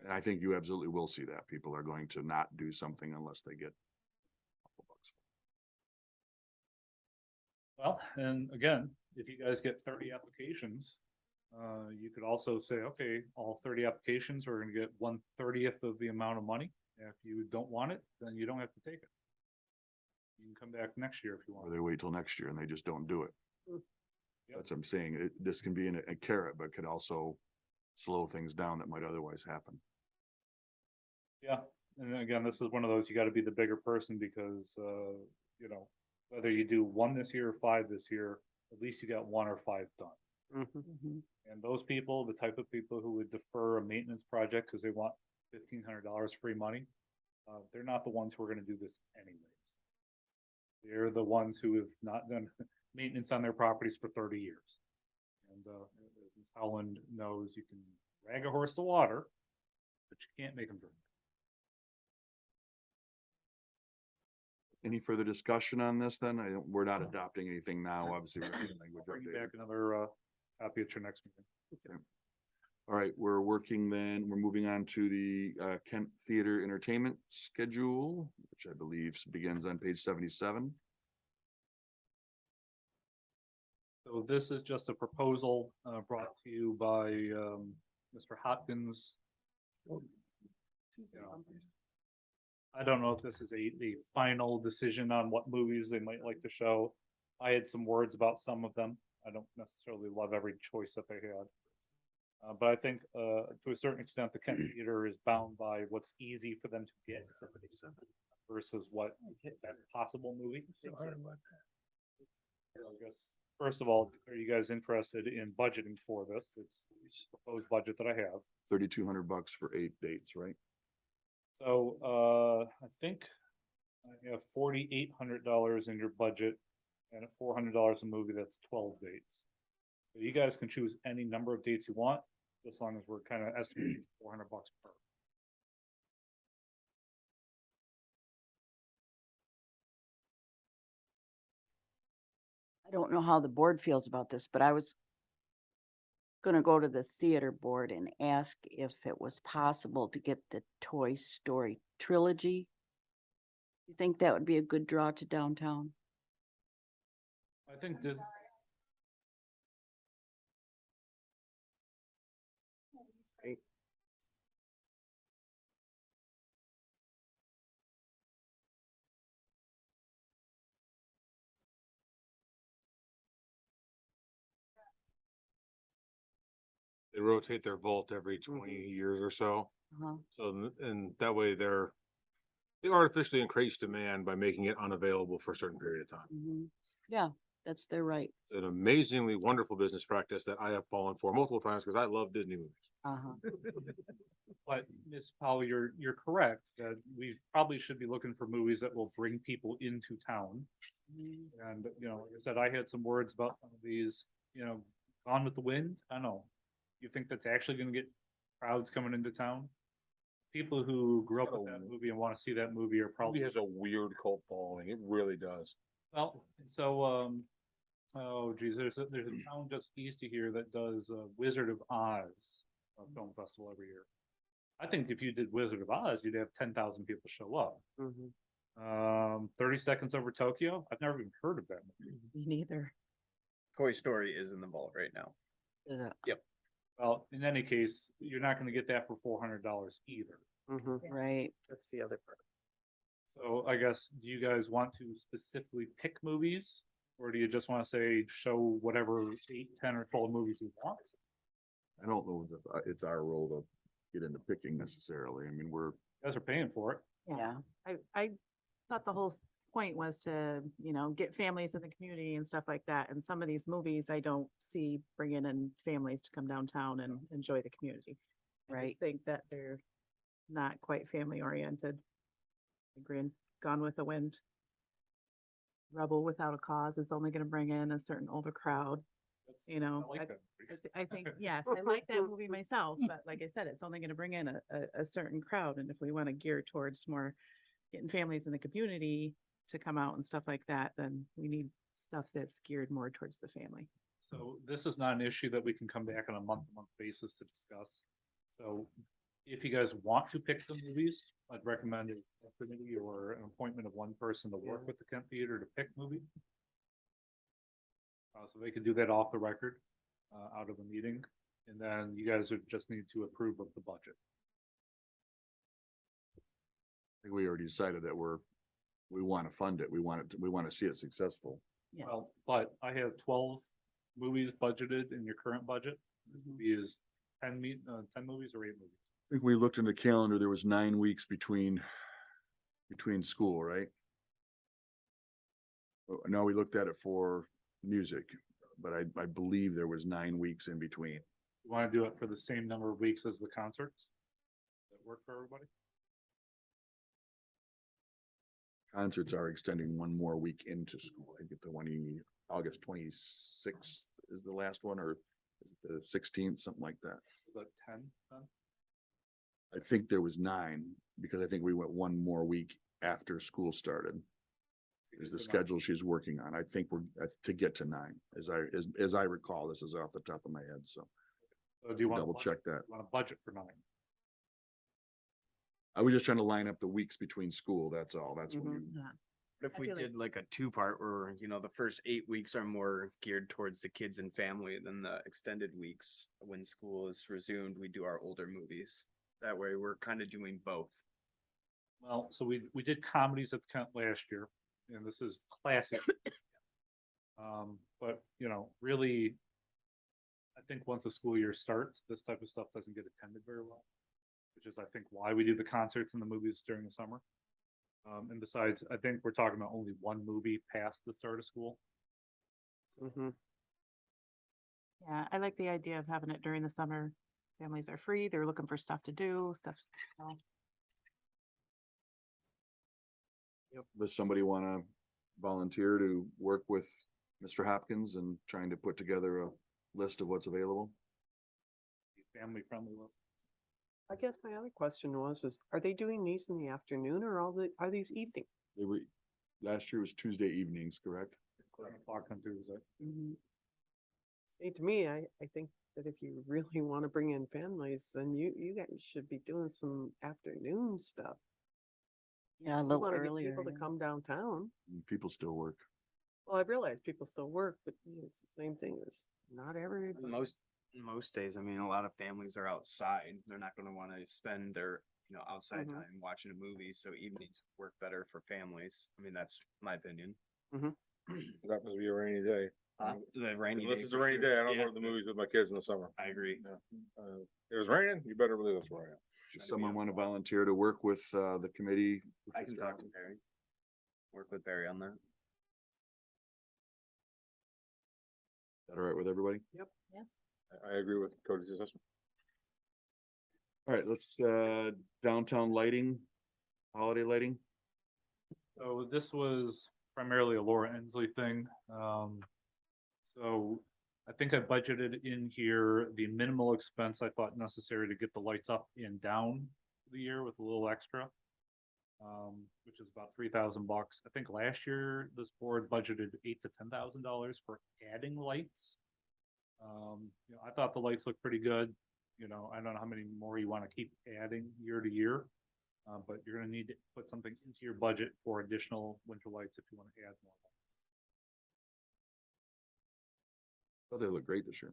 And I think you absolutely will see that. People are going to not do something unless they get a couple bucks.
Well, and again, if you guys get 30 applications, you could also say, okay, all 30 applications are gonna get 1/30th of the amount of money. If you don't want it, then you don't have to take it. You can come back next year if you
Or
want.
they wait till next year and they just don't do it.
Mm.
That's what I'm saying. This can be a carrot, but could also slow things down that might otherwise happen.
Yeah, and again, this is one of those, you gotta be the bigger person because, you know, whether you do one this year or 5 this year, at least you got 1 or 5 done.
Mm-hmm.
And those people, the type of people who would defer a maintenance project because they want $1,500 free money, they're not the ones who are gonna do this anyways. They're the ones who have not done maintenance on their properties for 30 years. And, as Ms. Howland knows, you can drag a horse to water, but you can't make them drink.
Any further discussion on this then? We're not adopting anything now, obviously. we're getting language
Bring you
updated.
back another, copy at your next meeting.
All right, we're moving on to the Kent Theater Entertainment schedule, which I believe begins on page 77.
So this is just a proposal, brought to you by, Mr. Hopkins. You know, I don't know if this is the final decision on what movies they might like to show. I had some words about some of them. I don't necessarily love every choice that they had. But I think, to a certain extent, the Kent Theater is bound by what's easy for them to get versus what that's a possible movie.
Sorry about that.
I guess, first of all, are you guys interested in budgeting for this? It's the proposed budget that I have.
$3,200 for 8 dates, right?
So, I think you have $4,800 in your budget and at $400 a movie, that's 12 dates. So you guys can choose any number of dates you want, as long as we're kind of estimating $400 per.
I don't know how the board feels about this, but I was gonna go to the theater board and ask if it was possible to get the Toy Story trilogy. You think that would be a good draw to downtown?
I think this,
They rotate their vault every 20 years or so.
Uh-huh.
So, and that way they artificially increase demand by making it unavailable for a certain period of time.
Mhm. Yeah, that's their right.
An amazingly wonderful business practice that I have fallen for multiple times because I love Disney movies.
Uh-huh.
but Ms. Powell, you're correct, that we probably should be looking for movies that will bring people into town.
Mhm.
And, you know, like I said, I had some words about some of these, you know, Gone with the Wind, I don't know. You think that's actually gonna get crowds coming into town? People who grew up with that movie and wanna see that movie are
Probably
probably,
has a weird cult following. It really does.
well, so, oh geez, there's a town just east of here that does Wizard of Oz Film Festival every year. I think if you did Wizard of Oz, you'd have 10,000 people show up.
Mhm.
30 Seconds Over Tokyo, I've never even heard of that movie.
Me neither.
Toy Story is in the vault right now.
Is it-
Well, in any case, you're not gonna get that for $400 either.
Mhm.
Right.
That's the other part.
So I guess, do you guys want to specifically pick movies? Or do you just wanna say, show whatever 8, 10, or 12 movies you want?
I don't know that it's our role to get into picking necessarily. I mean, we're,
You guys are paying for it.
Yeah.
I thought the whole point was to, get families in the community and stuff like that. And some of these movies, I don't see bringing in families to come downtown and enjoy the community. I
Right.
just think that they're not quite family oriented. Gone with the Wind. Rebel Without a Cause is only gonna bring in a certain older crowd.
That's-
You know,
I like that.
I think, yes, I like that movie myself, but like I said, it's only gonna bring in a certain crowd, and if we wanna gear towards more getting families in the community to come out and stuff like that, then we need stuff that's geared more towards the family.
So this is not an issue that we can come back on a month-to-month basis to discuss. So if you guys want to pick the movies, I'd recommend a committee or an appointment of one person to work
Yeah.
with the Kent Theater to pick movies. So they could do that off the record, out of the meeting, and then you guys would just need to approve of the budget.
I think we already decided that we want to fund it. We want to see it successful.
Yes.
Well, but I have 12 movies budgeted in your current budget. This movie is 10 movies or 8 movies?
I think we looked in the calendar, there was 9 weeks between school, right? No, we looked at it for music, but I believe there was 9 weeks in between.
You want to do it for the same number of weeks as the concerts? That work for everybody?
Concerts are extending one more week into school. I get August 26th is the last one, or is it the 16th, something like that.
Is that 10 then?
I think there was 9, because I think we went one more week after school started. Is the
So now-
schedule she's working on. I think that's to get to 9, as I recall. This is off the top of my head, so
So do you want?
double check that.
Want a budget for 9?
I was just trying to line up the weeks between school, that's all. That's when you,
Yeah.
What if
I
we
feel like-
did like a 2-part where, the first 8 weeks are more geared towards the kids and family, than the extended weeks when school is resumed, we do our older movies. That way we're kind of doing both.
Well, so we did comedies at the Kent last year, and this is classic. But really, I think once the school year starts, this type of stuff doesn't get attended very well. Which is, I think, why we do the concerts and the movies during the summer. And besides, I think we're talking about only one movie past the start of school.
Mhm.
Yeah, I like the idea of having it during the summer. Families are free, they're looking for stuff to do,
does somebody want to volunteer to work with Mr. Hopkins and trying to put together a list of what's available?
Family friendly list.
I guess my other question is, are they doing these in the afternoon or are these evening?
They were, last year was Tuesday evenings, correct?
11 o'clock on Tuesday.
See, to me, I think that if you really want to bring in families, then you guys should be doing some afternoon stuff.
Yeah, a
You
little
wanna get
earlier.
People to
yeah.
come downtown.
And people still work.
Well, I realize people still work, but it's the same thing as not everybody.
Most days, a lot of families are outside. They're not gonna wanna spend their, outside
Mhm.
time watching a movie, so evenings work better for families. That's my opinion.
That must be a rainy day.
The rainy
Unless
day
it's a
for
rainy
sure.
day, I don't go
Yeah,
to the movies with my kids in the summer.
I agree.
If it was raining, you better believe it's where I am.
Does someone want to volunteer to work with the committee?
I can talk to Barry. Work with Barry on that.
Is that all right with everybody?
I agree with Cody's assessment.
All right, let's, downtown lighting, holiday lighting.
So this was primarily a Laura Ensley thing. So I think I budgeted in here the minimal expense I thought necessary to get the lights up and down the year with a little extra. Which is about $3,000. I think last year this board budgeted $8,000 to $10,000 for adding lights. I thought the lights looked pretty good. you know, I don't know how many more you wanna keep adding year to year. But you're gonna need to put something into your budget for additional winter lights if you wanna add more.
Oh, they look great this year.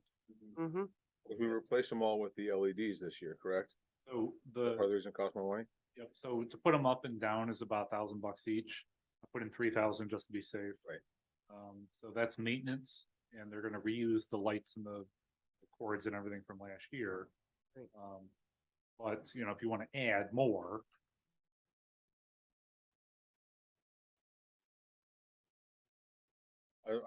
Mm-hmm.
If we replace them all with the LEDs this year, correct?
So
Part of
the,
the reason it costs more money?
yep, so to put them up and down is about $1,000 each. I put in 3,000 just to be safe.
Right.
So that's maintenance, and they're gonna reuse the lights and the cords and everything from last year.
Right.
But, you know, if you wanna add more,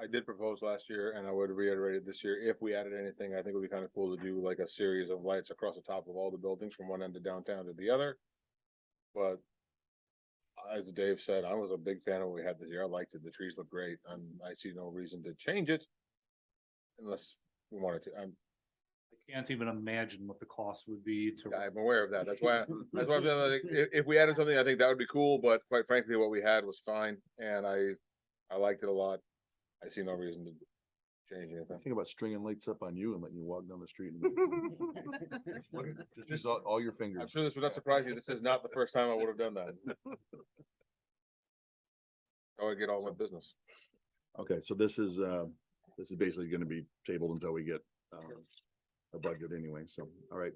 I did propose last year and I would reiterate it this year. If we added anything, I think it would be kind of cool to do like a series of lights across the top of all the buildings from one end of downtown to the other. But as Dave said, I was a big fan of what we had this year. I liked it. The trees look great and I see no reason to change it. Unless we wanted to.
I can't even imagine what the cost would be to.
I'm aware of that. That's why I'm like, if we added something, I think that would be cool, but quite frankly, what we had was fine and I liked it a lot. I see no reason to change anything.
Think about stringing lights up on you and letting you walk down the street. And just use all your
I'm
fingers.
sure this would not surprise you. This is not the first time I would have done that. I would get all my business.
Okay, so this is basically gonna be tabled until we get, a budget anyway, so, all right.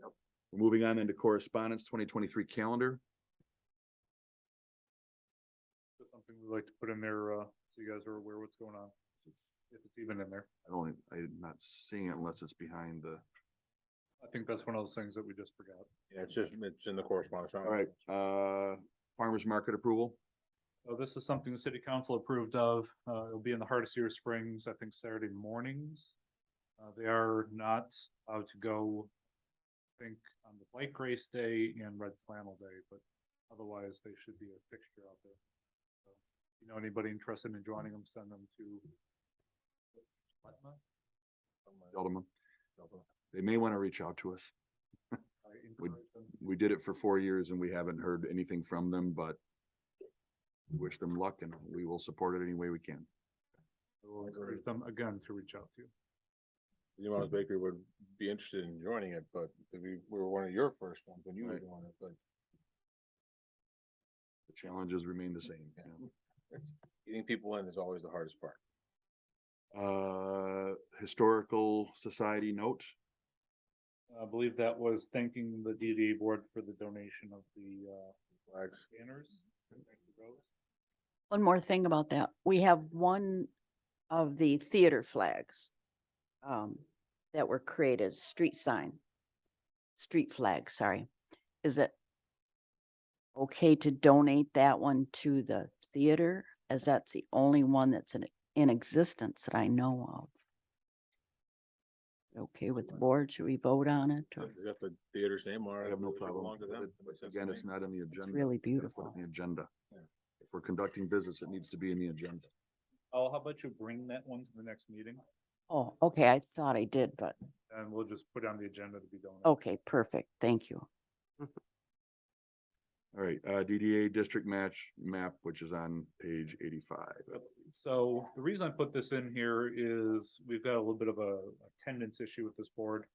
We're moving on into correspondence, 2023 calendar.
Just something we'd like to put in there, so you guys are aware what's going on, if it's even in there.
I'm not seeing it unless it's behind the,
I think that's one of those things that we just forgot.
Yeah, it's in the correspondence.
all right, farmer's market approval.
So this is something the city council approved of. It'll be in the heart of Cedar Springs, I think Saturday mornings. They are not allowed to go, I think, on the White Race Day and Red Flannel Day, but otherwise they should be a fixture out there. So, if you know anybody interested in joining them, send them to.
Alderman. They may want to reach out to us.
I encourage them.
We did it for 4 years and we haven't heard anything from them, but wish them luck and we will support it any way we can.
I will encourage them again to reach out to you.
Zeno's Bakery would be interested in joining it, but if we were one of your first ones when you were
Right.
doing it, but
The challenges remain the same.
getting people in is always the hardest part.
Historical Society note.
I believe that was thanking the DDA board for the donation of the
Flags.
banners. Thank you, Rose.
One more thing about that. We have one of the theater flags that were created, street flag, sorry. Is it okay to donate that one to the theater, as that's the only one that's in existence that I know of? Okay with the board? Should we vote on it? Or-
Is that the theater's name or?
I have no
it should
problem.
belong to them?
But
Makes sense
again,
to
it's
me.
not on the agenda.
really
We gotta put it
beautiful.
in the agenda.
Yeah.
If we're conducting visits, it needs to be in the agenda.
Oh, how about you bring that one to the next meeting
Oh, okay, I thought I did, but,
and we'll just put on the agenda to be donated.
okay, perfect, thank you.
All right, DDA district match map, which is on page 85.
So the reason I put this in here is we've got a little bit of a attendance issue with this board.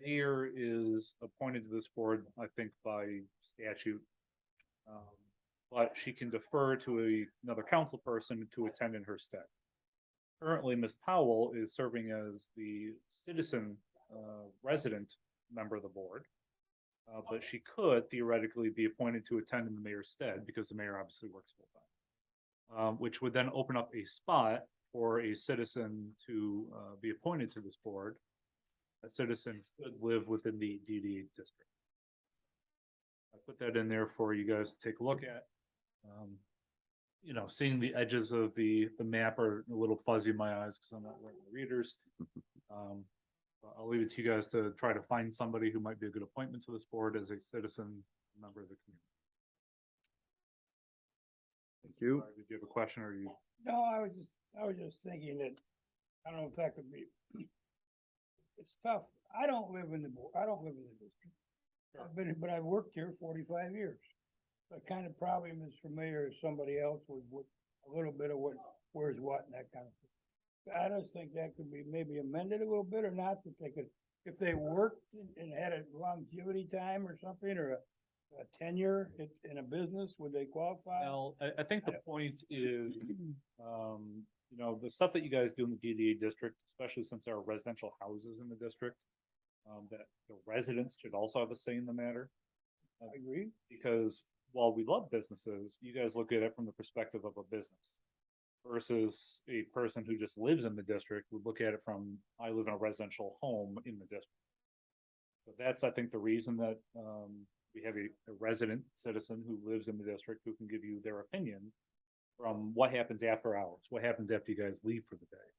Mayor is appointed to this board, I think, by statute. But she can defer to another council person to attend in her stead. Currently, Ms. Powell is serving as the citizen resident member of the board. But she could theoretically be appointed to attend in the mayor's stead because the mayor obviously works full time. Which would then open up a spot for a citizen to be appointed to this board. A citizen should live within the DDA district. I put that in there for you guys to take a look at. You know, seeing the edges of the map are a little fuzzy in my eyes because I'm not wearing the readers. I'll leave it to you guys to try to find somebody who might be a good appointment to this board as a citizen member of the community.
Thank you.
Did you have a question or you?
No, I was just thinking that, I don't know if that could be. It's tough. I don't live in the district. But I've worked here 45 years. The kind of problem is familiar as somebody else with a little bit of where's what and that kind of thing. I just think that could be maybe amended a little bit or not, that they could if they worked and had a longevity time or something, or a tenure in a business, would they qualify?
Well, I think the point is, you know, the stuff that you guys do in the DDA district, especially since there are residential houses in the district, that the residents should also have a say in the matter.
I agree.
Because while we love businesses, you guys look at it from the perspective of a business. Versus a person who just lives in the district would look at it from, I live in a residential home in the district. So that's, I think, the reason that, we have a resident citizen who lives in the district who can give you their opinion from what happens after hours, what happens after you guys leave for the day.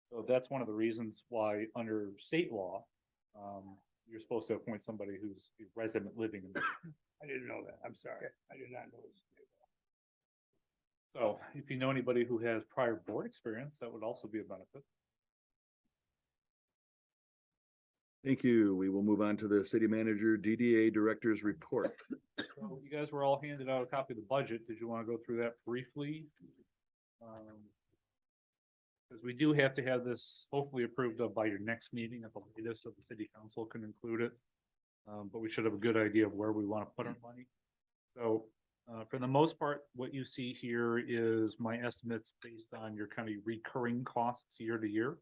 So that's one of the reasons why under state law, you're supposed to appoint somebody who's a resident living in the
I didn't know that. I'm sorry. I did not know this.
So if you know anybody who has prior board experience, that would also be a benefit.
Thank you. We will move on to the city manager DDA director's report.
So you guys were all handed out a copy of the budget. Did you want to go through that briefly? Because we do have to have this hopefully approved of by your next meeting at the latest, so the city council can include it. But we should have a good idea of where we want to put our money. So for the most part, what you see here is my estimates based on your kind of recurring costs year to year.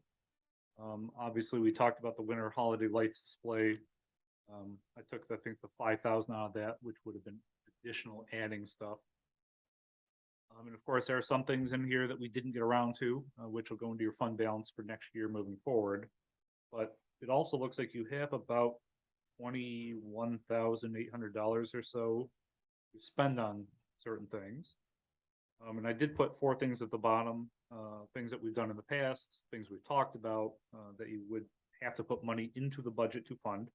Obviously, we talked about the winter holiday lights display. I took, I think, the 5,000 out of that, which would have been additional adding stuff. And of course, there are some things in here that we didn't get around to, which will go into your fund balance for next year moving forward. But it also looks like you have about $21,800 or so to spend on certain things. And I did put 4 things at the bottom, things that we've done in the past, things we've talked about, that you would have to put money into the budget to fund.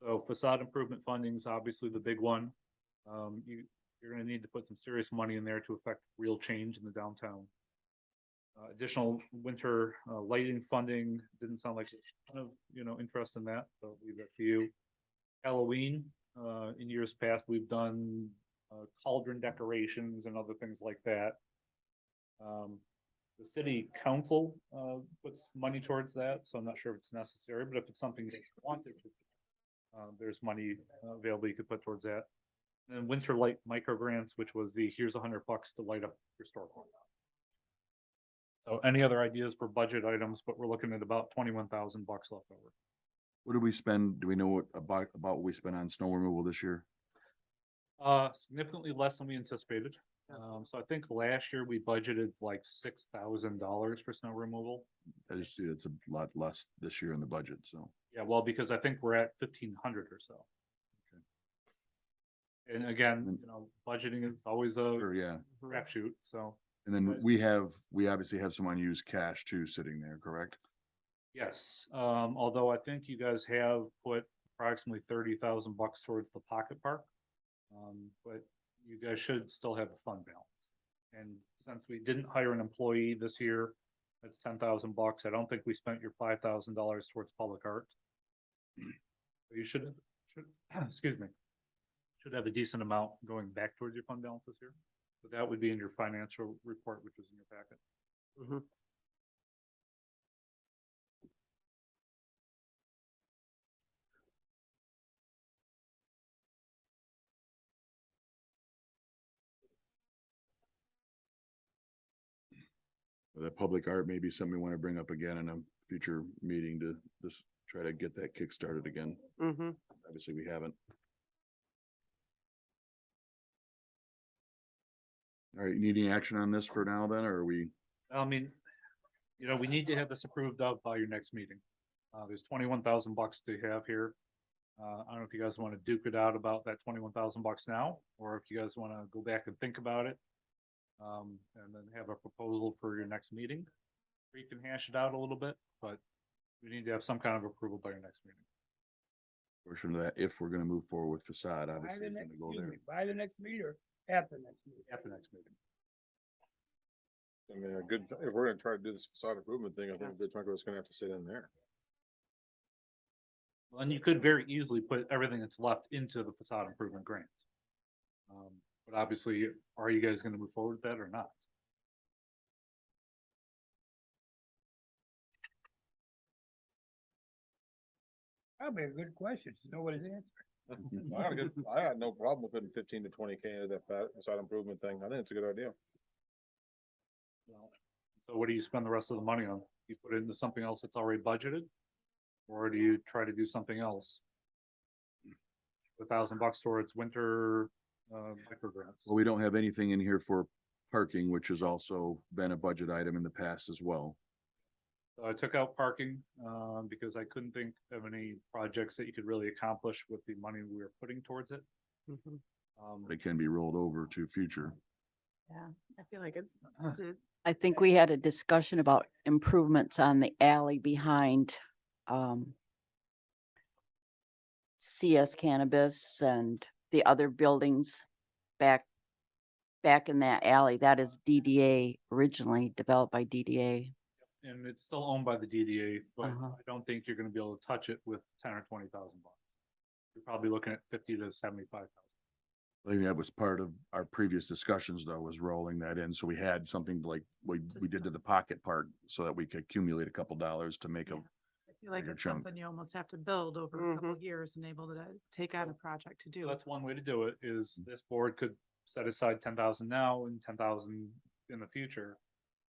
So facade improvement funding is obviously the big one. You're gonna need to put some serious money in there to affect real change in the downtown. Additional winter lighting funding, didn't sound like a ton of, interest in that, so I'll leave that to you. Halloween, in years past, we've done cauldron decorations and other things like that. The city council puts money towards that, so I'm not sure if it's necessary, but if it's something that you wanted to, there's money available you could put towards that. And then winter light micro grants, which was the here's $100 to light up your store. So any other ideas for budget items, but we're looking at about 21,000 bucks left over.
What did we spend? Do we know what about what we spent on snow removal this year?
Significantly less than we anticipated. So I think last year we budgeted like $6,000 for snow removal.
I just see it's a lot less this year in the budget, so.
Yeah, well, because I think we're at 1,500 or so. And again, budgeting is always a
Sure, yeah.
crapshoot, so.
And then we obviously have some unused cash too sitting there, correct?
Yes, although I think you guys have put approximately 30,000 bucks towards the pocket park. But you guys should still have a fund balance. And since we didn't hire an employee this year, that's 10,000 bucks. I don't think we spent your $5,000 towards public art. So you should, excuse me, should have a decent amount going back towards your fund balance this year. But that would be in your financial report, which is in your packet.
That public art may be something we want to bring up again in a future meeting to just try to get that kick started again.
Mm-hmm.
Obviously, we haven't. All right, you need any action on this for now then, or are we?
I mean, we need to have this approved of by your next meeting. There's 21,000 bucks to have here. I don't know if you guys want to duke it out about that 21,000 bucks now, or if you guys want to go back and think about it. And then have a proposal for your next meeting. Or you can hash it out a little bit, but we need to have some kind of approval by your next meeting.
Portion of that, if we're gonna move forward with facade, obviously, it's gonna go there.
By the next meeting or at the next meeting?
At the next meeting.
I mean, if we're gonna try to do this facade improvement thing, I think a good chunk of it's gonna have to sit in there.
Well, and you could very easily put everything that's left into the facade improvement grant. But obviously, are you guys gonna move forward with that or not?
Probably a good question. Nobody's answering.
I had no problem with putting 15 to 20K into that facade improvement thing. I think it's a good idea.
So what do you spend the rest of the money on? You put it into something else that's already budgeted? Or do you try to do something else? $1,000 towards winter, microgrants.
Well, we don't have anything in here for parking, which has also been a budget item in the past as well.
So I took out parking, because I couldn't think of any projects that you could really accomplish with the money we were putting towards it.
Mhm.
But it can be rolled over to future.
Yeah, I feel like it's,
I think we had a discussion about improvements on the alley behind, CS Cannabis and the other buildings back in that alley. That is DDA, originally developed by DDA.
And it's still owned by the DDA, but
Uh-huh.
I don't think you're gonna be able to touch it with 10 or 20,000 bucks. You're probably looking at 50 to 75,000.
I think that was part of our previous discussions though, was rolling that in. So we had something like we did to the pocket park so that we could accumulate a couple dollars to make a,
I feel like
bigger
it's
chunk.
something you almost have to build over a couple of years and able to take on a project to
So
do.
that's one way to do it, is this board could set aside 10,000 now and 10,000 in the future.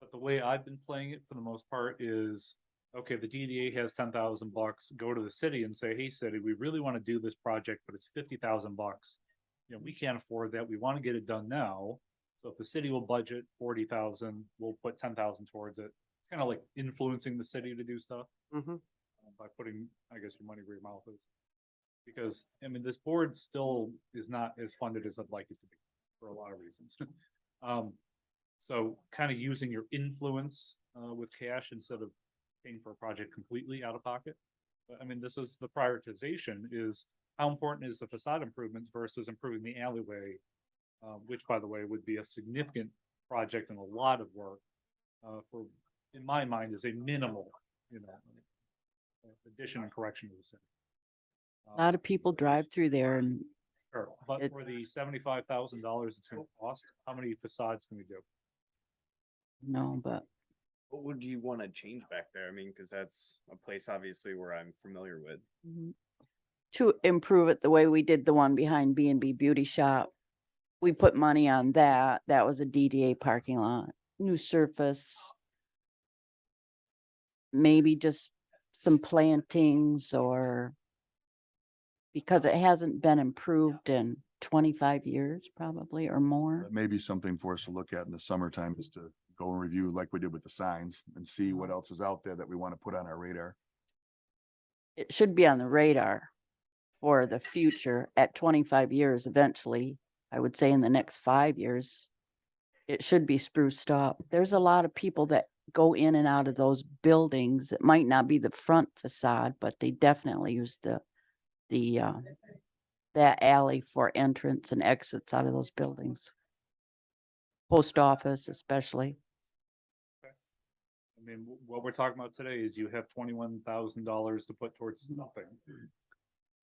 But the way I've been playing it for the most part is, okay, the DDA has 10,000 bucks, go to the city and say, hey, city, we really want to do this project, but it's 50,000 bucks. You know, we can't afford that. We want to get it done now. So if the city will budget 40,000, we'll put 10,000 towards it. It's kind of like influencing the city to do stuff
Mhm.
by putting, I guess, your money where your mouth is. Because, I mean, this board still is not as funded as I'd like it to be for a lot of reasons. So kind of using your influence with cash instead of paying for a project completely out of pocket. But I mean, this is the prioritization, is how important is the facade improvements versus improving the alleyway, which, by the way, would be a significant project and a lot of work for, in my mind, is a minimal, addition and correction to the city.
A lot of people drive through there and
Sure, but
it-
for the $75,000 it's gonna cost, how many facades can we do?
no, but
What would you wanna change back there? I mean, cause that's a place obviously where I'm familiar with.
Mhm. To improve it the way we did the one behind B&B Beauty Shop. We put money on that. That was a DDA parking lot, new surface. Maybe just some plantings or because it hasn't been improved in 25 years probably or more.
that may be something for us to look at in the summertime, is to go and review like we did with the signs and see what else is out there that we want to put on our radar.
It should be on the radar for the future at 25 years eventually. I would say in the next 5 years, it should be spruced up. There's a lot of people that go in and out of those buildings. It might not be the front facade, but they definitely use that alley for entrance and exits out of those buildings. Post office especially.
I mean, what we're talking about today is you have $21,000 to put towards something.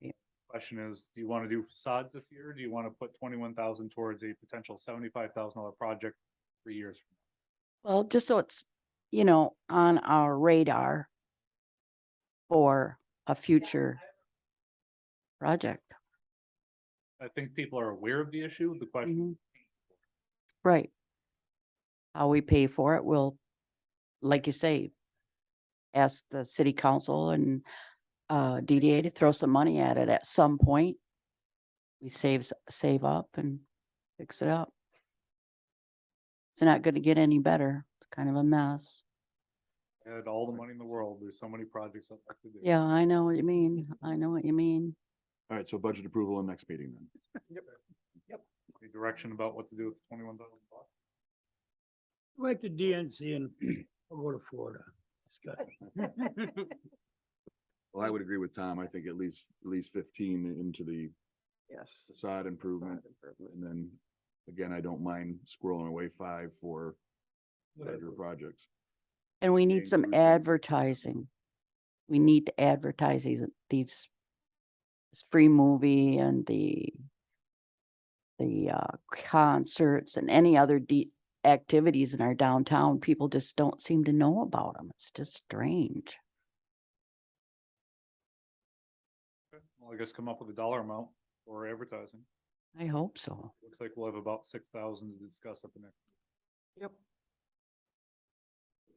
Yeah.
Question is, do you want to do facades this year? Or do you want to put 21,000 towards a potential $75,000 project 3 years from
Well, just so it's, on our radar for a future project.
now? I think people are aware of the issue. The question,
Mhm. Right. How we pay for it, will, like you say, ask the city council and DDA to throw some money at it at some point. We save up and fix it up. It's not gonna get any better. It's kind of a mess.
I had all the money in the world. There's so many projects I'd like to do.
Yeah, I know what you mean. I know what you mean.
All right, so budget approval in next meeting then.
Any direction about what to do with 21,000 bucks?
Like the DNC and I'll go to Florida. Discuss.
Well, I would agree with Tom. I think at least 15 into the
Yes.
facade improvement.
Improvement.
And then, again, I don't mind squirreling away 5 for larger projects.
And we
Yeah,
need some
include some-
advertising. We need to advertise these this free movie and the concerts and any other activities in our downtown. People just don't seem to know about them. It's just strange.
Well, I guess come up with a dollar amount for advertising.
I hope so.
Looks like we'll have about 6,000 to discuss at the next.
Yep.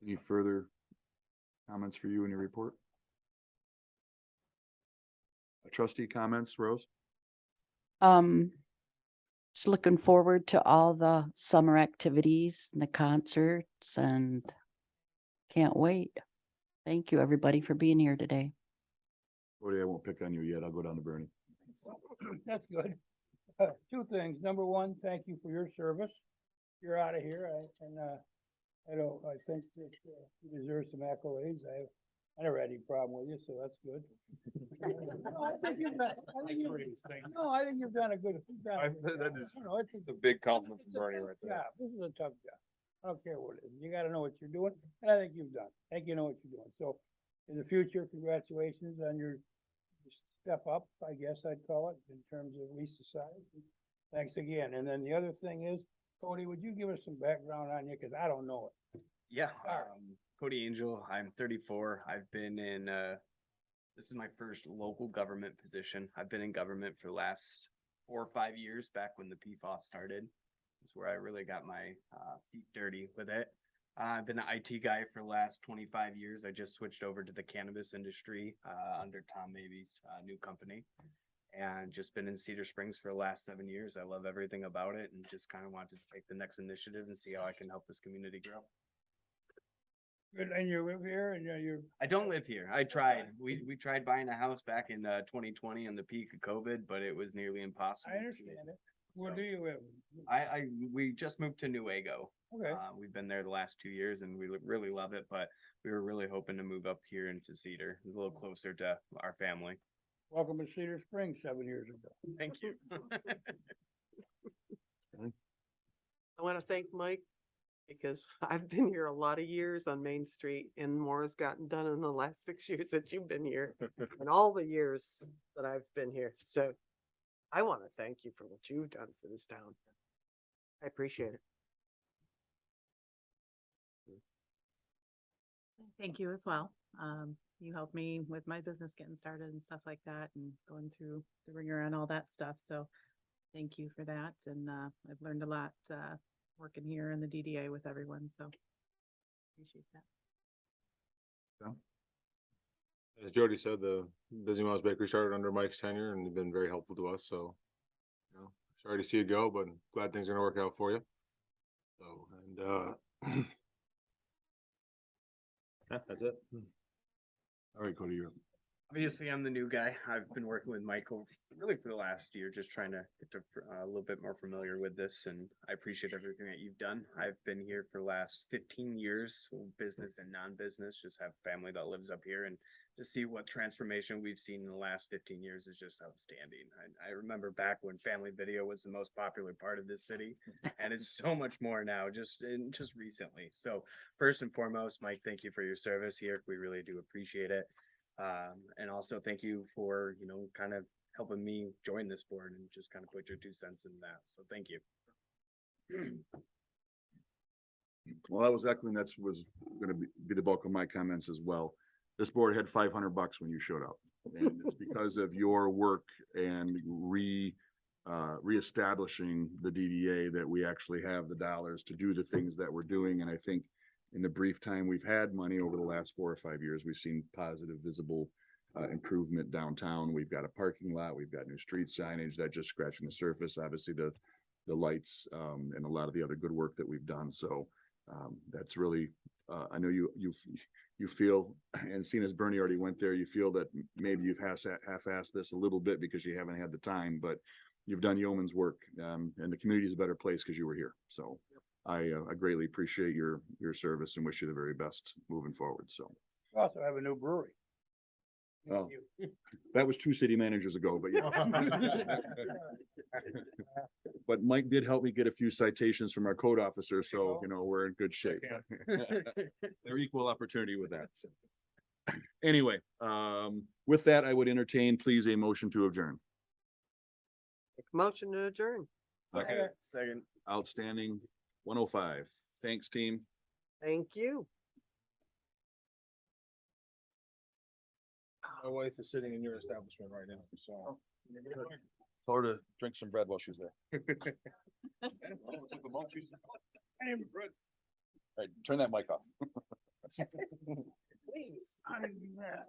Any further comments for you in your report? Trustee comments, Rose?
Just looking forward to all the summer activities and the concerts and can't wait. Thank you, everybody, for being here today.
Cody, I won't pick on you yet. I'll go down to Bernie.
That's good. Two things. Number one, thank you for your service. You're out of here, I think that you deserve some accolades. I never had any problem with you, so that's good. No, I think you've done a good.
That is
It's
a big compliment
it's
from
a
Bernie
tough
right there.
job. This is a tough job. I don't care what it is. You gotta know what you're doing, and I think you've done. I think you know what you're doing. So in the future, congratulations on your step up, I guess I'd call it, in terms of Lisa size. Thanks again. And then the other thing is, Cody, would you give us some background on you? Cause I don't know it.
Yeah,
Alright.
Cody Angel, I'm 34. I've been in, this is my first local government position. I've been in government for the last 4 or 5 years, back when the PFAS started. That's where I really got my feet dirty with it. I've been an IT guy for the last 25 years. I just switched over to the cannabis industry under Tom Maby's new company, and just been in Cedar Springs for the last 7 years. I love everything about it, and just kind of want to take the next initiative and see how I can help this community grow.
Good, and you live here and you're,
I don't live here. I tried. We tried buying a house back in 2020 in the peak of COVID, but it was nearly impossible.
I understand it. Where
So,
do you live?
we just moved to Newaygo.
Okay,
We've been there the last 2 years and we really love it, but we were really hoping to move up here into Cedar, a little closer to our family.
welcome to Cedar Springs 7 years ago.
Thank you.
I want to thank Mike because I've been here a lot of years on Main Street and more has gotten done in the last 6 years that you've been here and all the years that I've been here. So I want to thank you for what you've done for this town. I appreciate it.
Thank you as well. You helped me with my business getting started and stuff like that and going through the ringer and all that stuff. So thank you for that. And I've learned a lot working here in the DDA with everyone. So appreciate that.
As Jody said, the Busy Moms Bakery started under Mike's tenure and been very helpful to us, so. Sorry to see you go, but glad things are gonna work out for you. So, and, yeah, that's it.
All right, Cody, you're up.
Obviously, I'm the new guy. I've been working with Michael really for the last year, just trying to get to a little bit more familiar with this, and I appreciate everything that you've done. I've been here for the last 15 years, business and non-business, just have family that lives up here, and to see what transformation we've seen in the last 15 years is just outstanding. I remember back when family video was the most popular part of this city, and it's so much more now, just recently. So first and foremost, Mike, thank you for your service here. We really do appreciate it. And also thank you for, kind of helping me join this board and just kind of put your 2 cents in that. So thank you.
Well, that was echoing, was gonna be the bulk of my comments as well. This board had $500 when you showed up. And it's because of your work and reestablishing the DDA that we actually have the dollars to do the things that we're doing. And I think in the brief time we've had money over the last 4 or 5 years, we've seen positive, visible improvement downtown. We've got a parking lot, we've got new street signage that just scratching the surface. Obviously, the lights and a lot of the other good work that we've done. So that's really, I know you feel, and seeing as Bernie already went there, you feel that maybe you've half-assed this a little bit because you haven't had the time, but you've done yeoman's work, and the community is a better place because you were here. So I greatly appreciate your service and wish you the very best moving forward. So.
We also have a new brewery.
Oh. That was 2 city managers ago, but yeah. But Mike did help me get a few citations from our code officer, so, we're in good shape. They're equal opportunity with that. So. Anyway, with that, I would entertain, please, a motion to adjourn.
Motion to adjourn.
Second.
Outstanding. 105. Thanks, team.
Thank you.
My wife is sitting in your establishment right now, so.
Tell her to drink some bread while she's there. Right, turn that mic off.
Please.
I didn't do that.